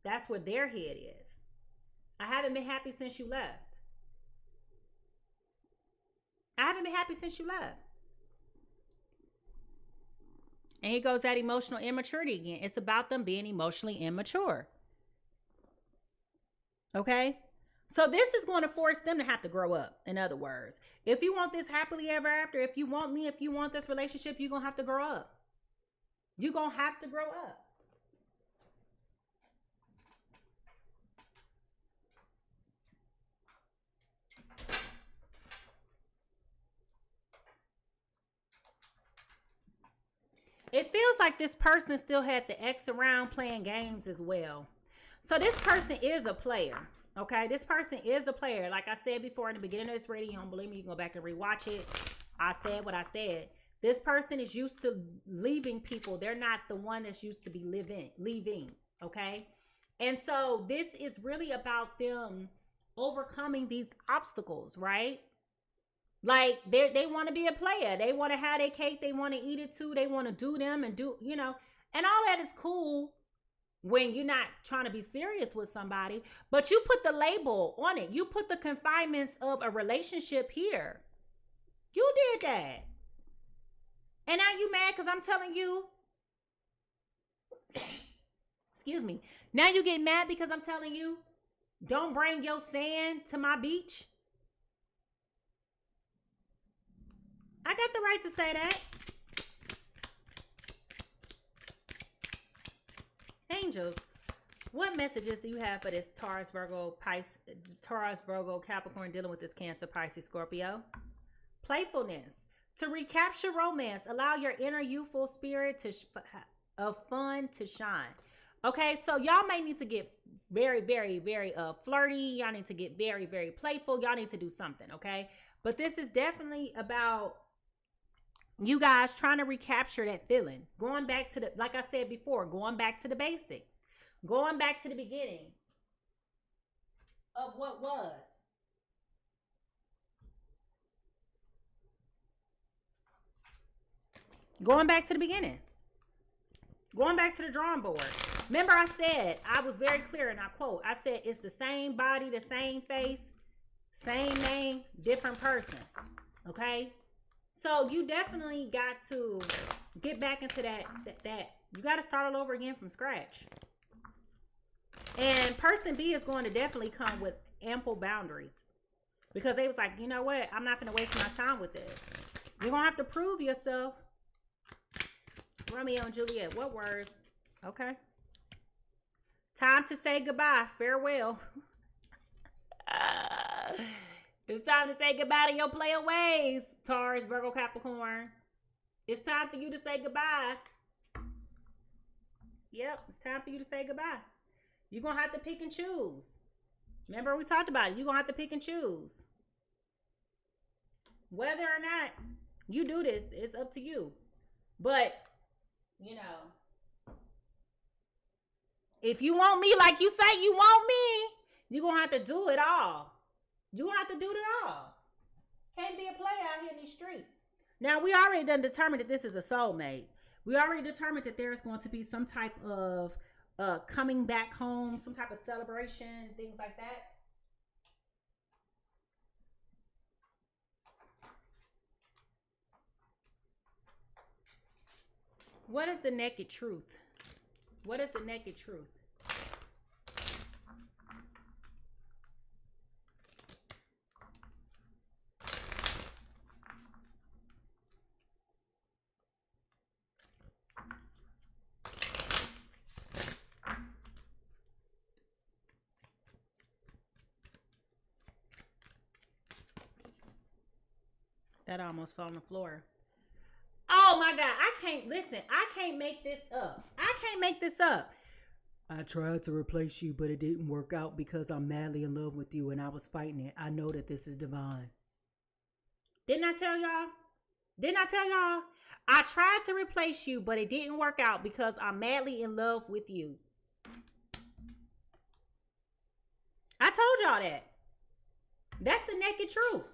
That's where their head is. I haven't been happy since you left. I haven't been happy since you left. And here goes that emotional immaturity again. It's about them being emotionally immature. Okay? So this is going to force them to have to grow up. In other words, if you want this happily ever after, if you want me, if you want this relationship, you're going to have to grow up. You're going to have to grow up. It feels like this person still had the ex around playing games as well. So this person is a player. Okay, this person is a player. Like I said before in the beginning of this reading, you don't believe me, you can go back and rewatch it. I said what I said. This person is used to leaving people. They're not the one that's used to be leaving. Okay, and so this is really about them overcoming these obstacles, right? Like they want to be a player. They want to have their cake. They want to eat it too. They want to do them and do, and all that is cool when you're not trying to be serious with somebody, but you put the label on it. You put the confinements of a relationship here. You did that. And now you mad because I'm telling you, excuse me. Now you get mad because I'm telling you, don't bring your sand to my beach. I got the right to say that. Angels, what messages do you have for this Taurus, Virgo, Capricorn dealing with this Cancer, Pisces, Scorpio? Playfulness. To recapture romance, allow your inner youthful spirit of fun to shine. Okay, so y'all might need to get very, very, very flirty. Y'all need to get very, very playful. Y'all need to do something, okay? But this is definitely about you guys trying to recapture that feeling. Going back to like I said before, going back to the basics. Going back to the beginning of what was. Going back to the beginning. Going back to the drawing board. Remember I said, I was very clear and I quote, I said it's the same body, the same face, same name, different person. Okay? So you definitely got to get back into that you got to start all over again from scratch. And person B is going to definitely come with ample boundaries, because they was like, you know what? I'm not going to waste my time with this. You're going to have to prove yourself. Romeo and Juliet, what words? Okay. Time to say goodbye. Farewell. It's time to say goodbye to your player ways, Taurus, Virgo, Capricorn. It's time for you to say goodbye. Yep, it's time for you to say goodbye. You're going to have to pick and choose. Remember we talked about it. You're going to have to pick and choose. Whether or not you do this, it's up to you. But, if you want me like you say you want me, you're going to have to do it all. You going to have to do it all. Can't be a player out here in these streets. Now, we already done determined that this is a soulmate. We already determined that there's going to be some type of coming back home, some type of celebration, things like that. What is the naked truth? What is the naked truth? That almost fell on the floor. Oh my God. I can't make this up. I can't make this up. I tried to replace you, but it didn't work out because I'm madly in love with you and I was fighting it. I know that this is divine. Didn't I tell y'all? I tried to replace you, but it didn't work out because I'm madly in love with you. I told y'all that. That's the naked truth.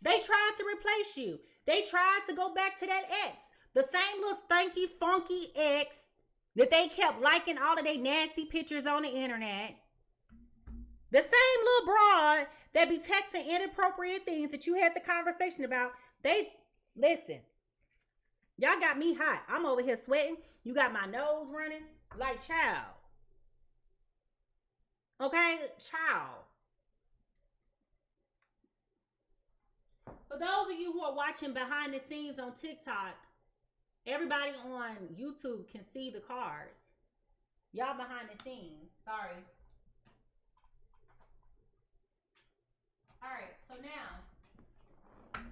They tried to replace you. They tried to go back to that ex. The same little stinky, funky ex that they kept liking all of their nasty pictures on the internet. The same little broad that be texting inappropriate things that you had the conversation about. Listen, y'all got me hot. I'm over here sweating. You got my nose running like child. Okay, child. For those of you who are watching behind the scenes on TikTok, everybody on YouTube can see the cards. Y'all behind the scenes. Sorry. All right, so now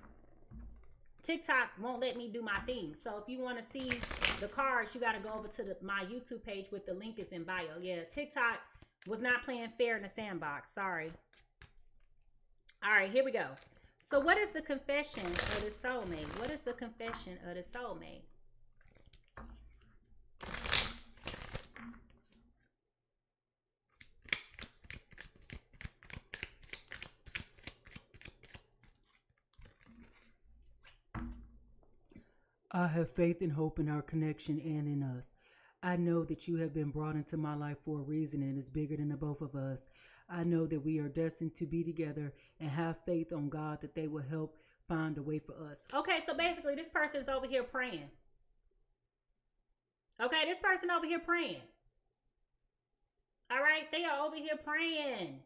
TikTok won't let me do my thing. So if you want to see the cards, you got to go over to my YouTube page with the link is in bio. Yeah, TikTok was not playing fair in the sandbox. Sorry. All right, here we go. So what is the confession of the soulmate? What is the confession of the soulmate? I have faith and hope in our connection and in us. I know that you have been brought into my life for a reason and it's bigger than the both of us. I know that we are destined to be together and have faith on God that they will help find a way for us. Okay, so basically this person is over here praying. Okay, this person over here praying. All right, they are over here praying,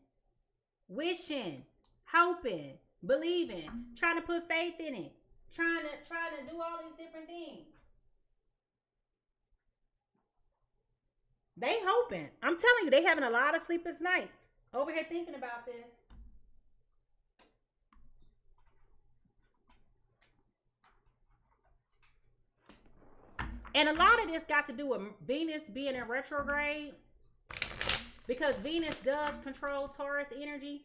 wishing, hoping, believing, trying to put faith in it, trying to do all these different things. They hoping. I'm telling you, they having a lot of sleepless nights over here thinking about this. And a lot of this got to do with Venus being in retrograde, because Venus does control Taurus energy.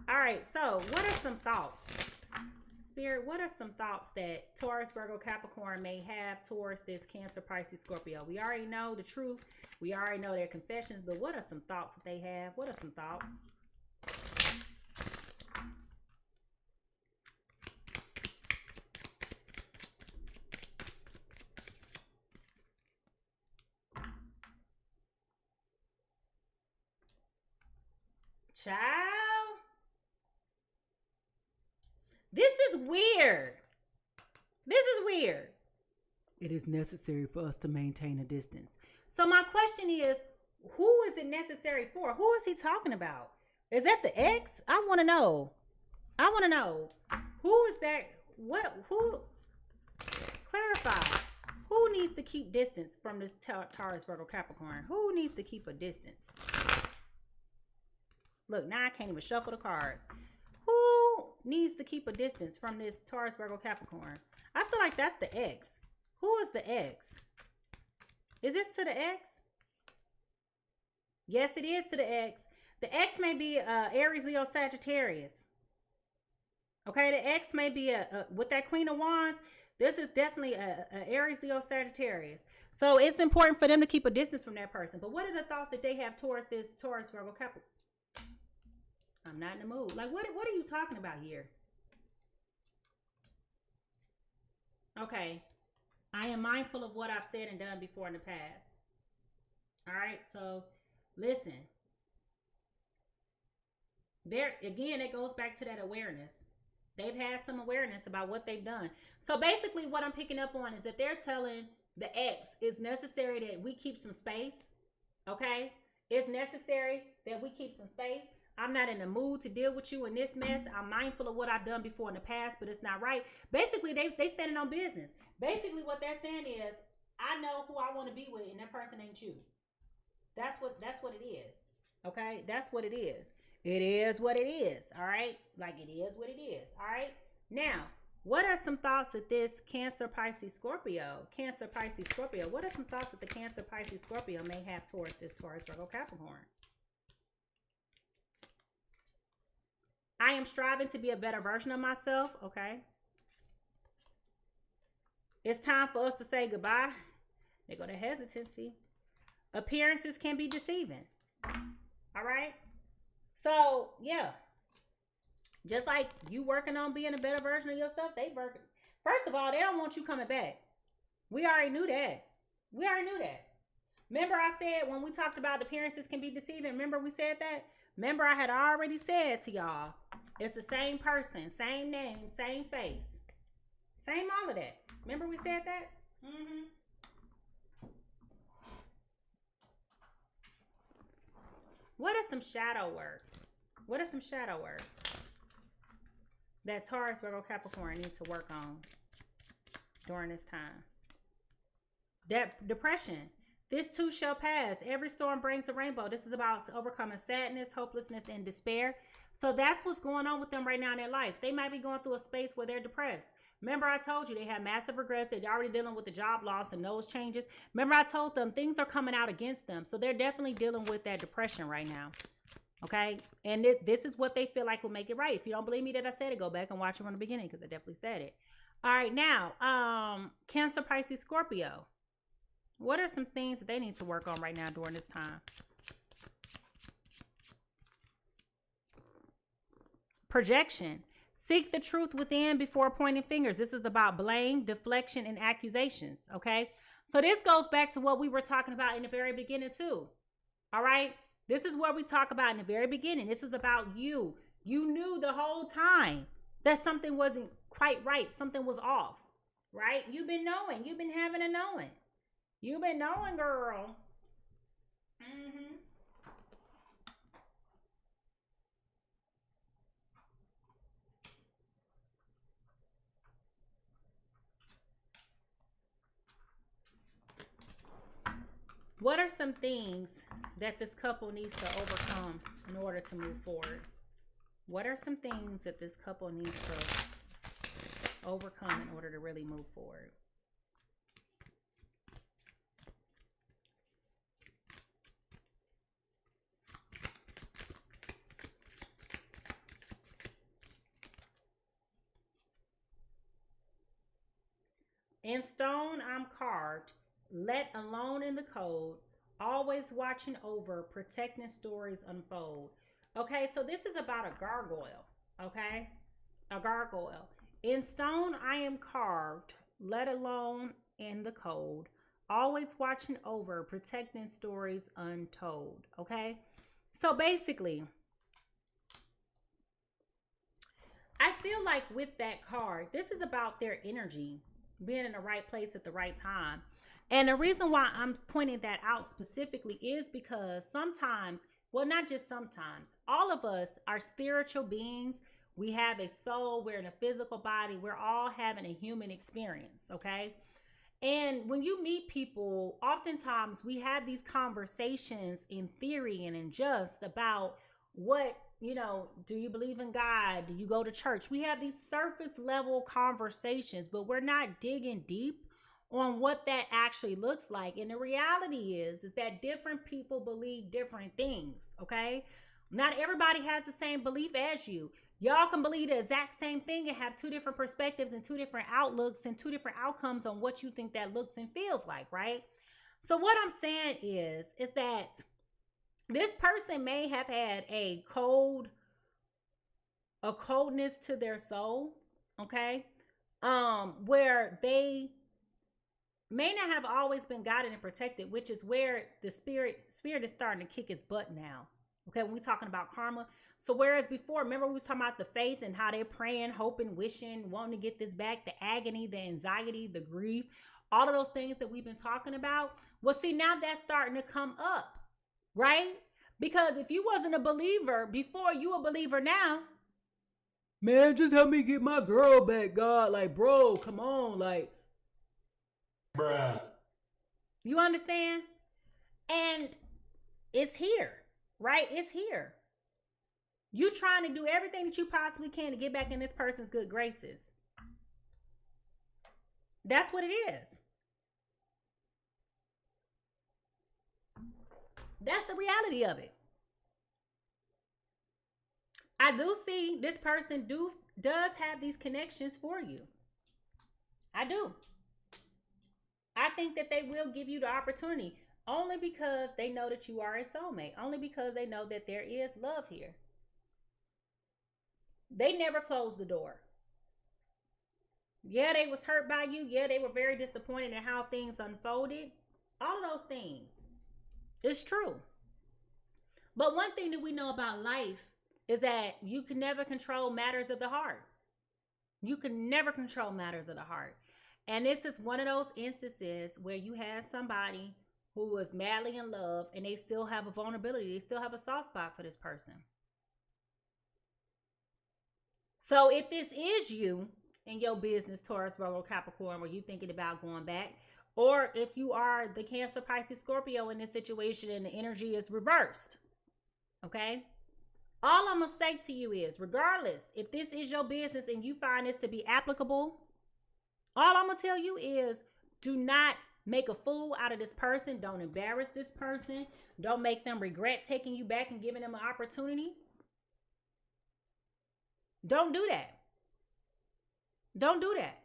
All right, so what are some thoughts? Spirit, what are some thoughts that Taurus, Virgo, Capricorn may have towards this Cancer, Pisces, Scorpio? We already know the truth. We already know their confessions, but what are some thoughts that they have? What are some thoughts? Child. This is weird. This is weird. It is necessary for us to maintain a distance. So my question is, who is it necessary for? Who is he talking about? Is that the ex? I want to know. I want to know. Who is that? Who? Clarify. Who needs to keep distance from this Taurus, Virgo, Capricorn? Who needs to keep a distance? Look, now I can't even shuffle the cards. Who needs to keep a distance from this Taurus, Virgo, Capricorn? I feel like that's the ex. Who is the ex? Is this to the ex? Yes, it is to the ex. The ex may be Aries, Leo, Sagittarius. Okay, the ex may be with that Queen of Wands. This is definitely a Aries, Leo, Sagittarius. So it's important for them to keep a distance from that person. But what are the thoughts that they have towards this Taurus, Virgo, Capricorn? I'm not in the mood. Like, what are you talking about here? Okay. I am mindful of what I've said and done before in the past. All right. So listen, there again, it goes back to that awareness. They've had some awareness about what they've done. So basically what I'm picking up on is that they're telling the ex it's necessary that we keep some space. Okay? It's necessary that we keep some space. I'm not in the mood to deal with you in this mess. I'm mindful of what I've done before in the past, but it's not right. Basically, they standing on business. Basically, what they're saying is, I know who I want to be with, and that person ain't you. That's what it is. Okay? That's what it is. It is what it is. All right? Like it is what it is. All right? Now, what are some thoughts that this Cancer, Pisces, Scorpio, what are some thoughts that the Cancer, Pisces, Scorpio may have towards this Taurus, Virgo, Capricorn? I am striving to be a better version of myself. Okay. It's time for us to say goodbye. They go to hesitancy. Appearances can be deceiving. All right. So, yeah. Just like you working on being a better version of yourself, they working. First of all, they don't want you coming back. We already knew that. Remember I said when we talked about appearances can be deceiving, remember we said that? Remember I had already said to y'all, it's the same person, same name, same face. Same all of that. Remember we said that? What is some shadow work? That Taurus, Virgo, Capricorn needs to work on during this time? Depression. This too shall pass. Every storm brings a rainbow. This is about overcoming sadness, hopelessness, and despair. So that's what's going on with them right now in their life. They might be going through a space where they're depressed. Remember I told you they have massive regrets. They're already dealing with the job loss and those changes. Remember I told them things are coming out against them. So they're definitely dealing with that depression right now. Okay? And this is what they feel like will make it right. If you don't believe me that I said it, go back and watch it from the beginning because I definitely said it. All right, now, Cancer, Pisces, Scorpio. What are some things that they need to work on right now during this time? Projection. Seek the truth within before pointing fingers. This is about blame, deflection, and accusations. Okay. So this goes back to what we were talking about in the very beginning too. All right. This is what we talk about in the very beginning. This is about you. You knew the whole time that something wasn't quite right. Something was off. Right. You've been knowing. You've been having a knowing. You've been knowing, girl. What are some things that this couple needs to overcome in order to move forward? What are some things that this couple needs to overcome in order to really move forward? In stone, I'm carved, let alone in the cold, always watching over, protecting stories unfold. Okay, so this is about a gargoyle, okay? A gargoyle. In stone, I am carved, let alone in the cold, always watching over, protecting stories untold, okay? So basically, I feel like with that card, this is about their energy being in the right place at the right time. And the reason why I'm pointing that out specifically is because sometimes, well, not just sometimes, all of us are spiritual beings. We have a soul. We're in a physical body. We're all having a human experience, okay? And when you meet people, oftentimes we have these conversations in theory and in just about what, you know, do you believe in God? Do you go to church? We have these surface level conversations, but we're not digging deep on what that actually looks like. And the reality is that different people believe different things, okay? Not everybody has the same belief as you. Y'all can believe the exact same thing and have two different perspectives and two different outlooks and two different outcomes on what you think that looks and feels like, right? So what I'm saying is that this person may have had a coldness to their soul, okay? Where they may not have always been guided and protected, which is where the spirit is starting to kick its butt now, Okay, when we're talking about karma. So whereas before, remember we was talking about the faith and how they're praying, hoping, wishing, wanting to get this back, the agony, the anxiety, the grief, all of those things that we've been talking about. Well, see, now that's starting to come up, right? Because if you wasn't a believer before, you a believer now. Man, just help me get my girl back, God. Like, bro, come on. Like, Bruh. you understand? And it's here, right? It's here. You trying to do everything that you possibly can to get back in this person's good graces. That's what it is. That's the reality of it. I do see this person does have these connections for you. I do. I think that they will give you the opportunity only because they know that you are a soulmate. Only because they know that there is love here. They never closed the door. Yeah, they was hurt by you. Yeah, they were very disappointed in how things unfolded. All of those things. It's true. But one thing that we know about life is that you can never control matters of the heart. You can never control matters of the heart. And this is one of those instances where you had somebody who was madly in love and they still have a vulnerability. They still have a soft spot for this person. So if this is you in your business, Taurus, Virgo, Capricorn, where you're thinking about going back, or if you are the Cancer, Pisces, Scorpio in this situation and the energy is reversed, okay? All I'm going to say to you is, regardless, if this is your business and you find this to be applicable, all I'm going to tell you is do not make a fool out of this person. Don't embarrass this person. Don't make them regret taking you back and giving them an opportunity. Don't do that. Don't do that.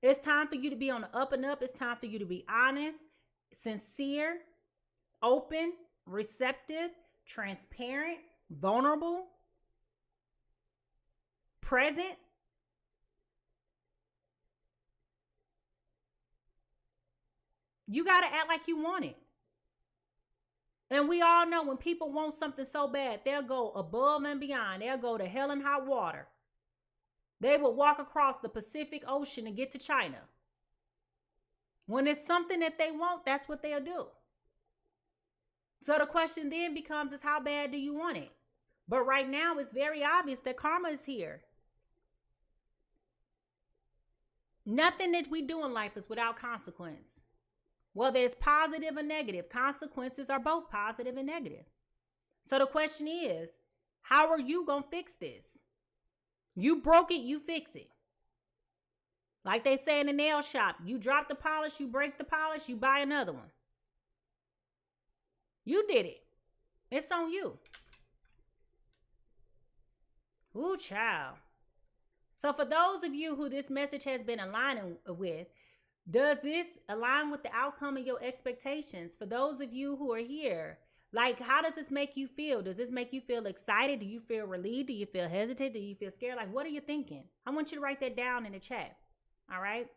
It's time for you to be on the up and up. It's time for you to be honest, sincere, open, receptive, transparent, vulnerable, present. You got to act like you want it. And we all know when people want something so bad, they'll go above and beyond. They'll go to hell and hot water. They will walk across the Pacific Ocean to get to China. When it's something that they want, that's what they'll do. So the question then becomes is how bad do you want it? But right now it's very obvious that karma is here. Nothing that we do in life is without consequence. Well, there's positive and negative. Consequences are both positive and negative. So the question is, how are you going to fix this? You broke it, you fix it. Like they say in the nail shop, you drop the polish, you break the polish, you buy another one. You did it. It's on you. Ooh, child. So for those of you who this message has been aligning with, does this align with the outcome of your expectations? For those of you who are here, like, how does this make you feel? Does this make you feel excited? Do you feel relieved? Do you feel hesitant? Do you feel scared? Like, what are you thinking? I want you to write that down in the chat. All right.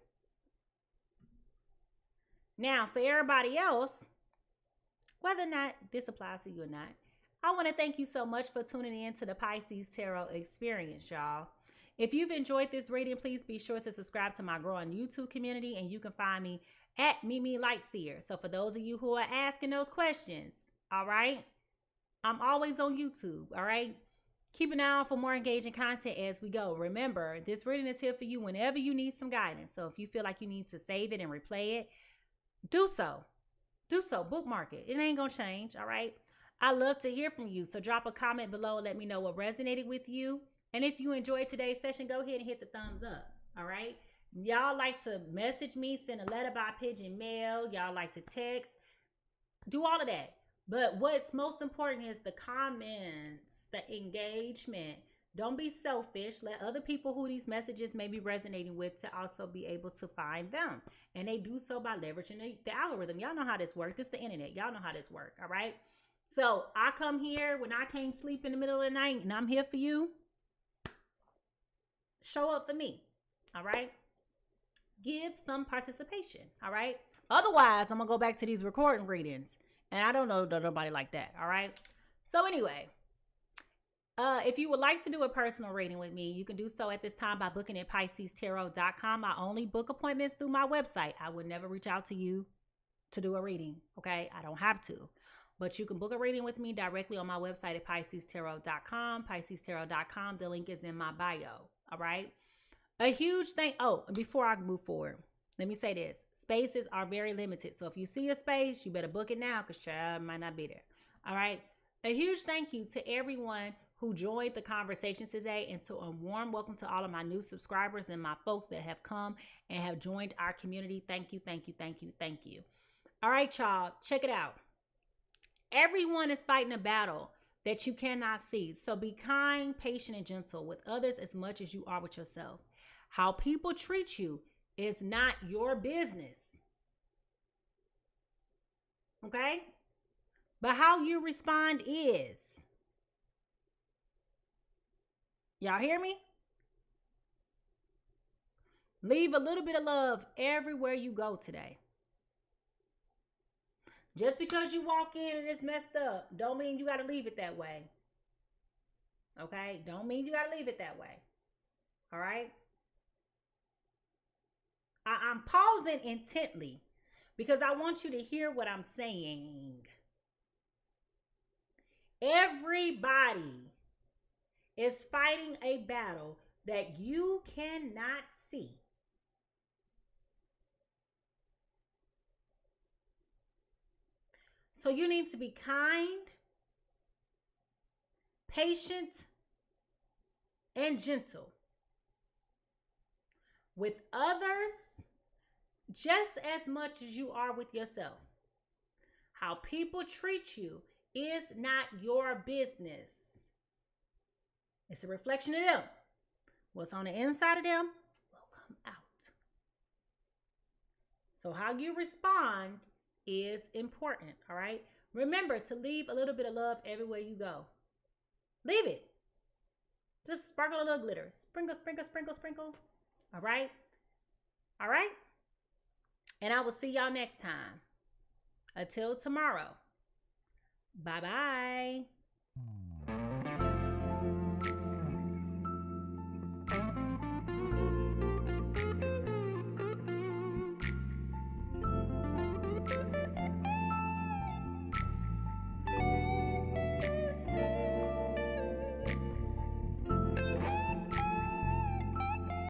Now, for everybody else, whether or not this applies to you or not, I want to thank you so much for tuning in to the Pisces Tarot experience, y'all. If you've enjoyed this reading, please be sure to subscribe to my growing YouTube community, and you can find me at Mimi Lightseer. So for those of you who are asking those questions, all right, I'm always on YouTube, all right? Keep an eye out for more engaging content as we go. Remember, this reading is here for you whenever you need some guidance. So if you feel like you need to save it and replay it, do so. Do so. Bookmark it. It ain't going to change, all right? I love to hear from you. So drop a comment below and let me know what resonated with you. And if you enjoyed today's session, go ahead and hit the thumbs up, all right? Y'all like to message me, send a letter by pigeon mail. Y'all like to text. Do all of that. But what's most important is the comments, the engagement. Don't be selfish. Let other people who these messages may be resonating with to also be able to find them. And they do so by leveraging the algorithm. Y'all know how this works. It's the internet. Y'all know how this works, all right? So I come here when I can't sleep in the middle of the night, and I'm here for you. Show up for me, all right? Give some participation, all right? Otherwise, I'm going to go back to these recording readings, And I don't know nobody like that. All right. So anyway, if you would like to do a personal reading with me, you can do so at this time by booking at PiSeasTarot.com. I only book appointments through my website. I would never reach out to you to do a reading. Okay. I don't have to. But you can book a reading with me directly on my website at PiSeasTarot.com. PiSeasTarot.com. The link is in my bio. All right. A huge thing. Oh, before I move forward, let me say this. Spaces are very limited. So if you see a space, you better book it now because child might not be there. All right. A huge thank you to everyone who joined the conversation today, and to a warm welcome to all of my new subscribers and my folks that have come and have joined our community. Thank you, thank you, thank you, thank you. All right, y'all, check it out. Everyone is fighting a battle that you cannot see. So be kind, patient, and gentle with others as much as you are with yourself. How people treat you is not your business. Okay? But how you respond is. Y'all hear me? Leave a little bit of love everywhere you go today. Just because you walk in and it's messed up, don't mean you got to leave it that way. Okay? Don't mean you got to leave it that way. All right? I'm pausing intently because I want you to hear what I'm saying. Everybody is fighting a battle that you cannot see. So you need to be kind, patient, and gentle with others just as much as you are with yourself. How people treat you is not your business. It's a reflection of them. What's on the inside of them will come out. So how you respond is important, all right? Remember to leave a little bit of love everywhere you go. Leave it. Just sparkle a little glitter. Sprinkle, sprinkle, sprinkle, sprinkle. All right? All right? And I will see y'all next time. Until tomorrow. Bye-bye.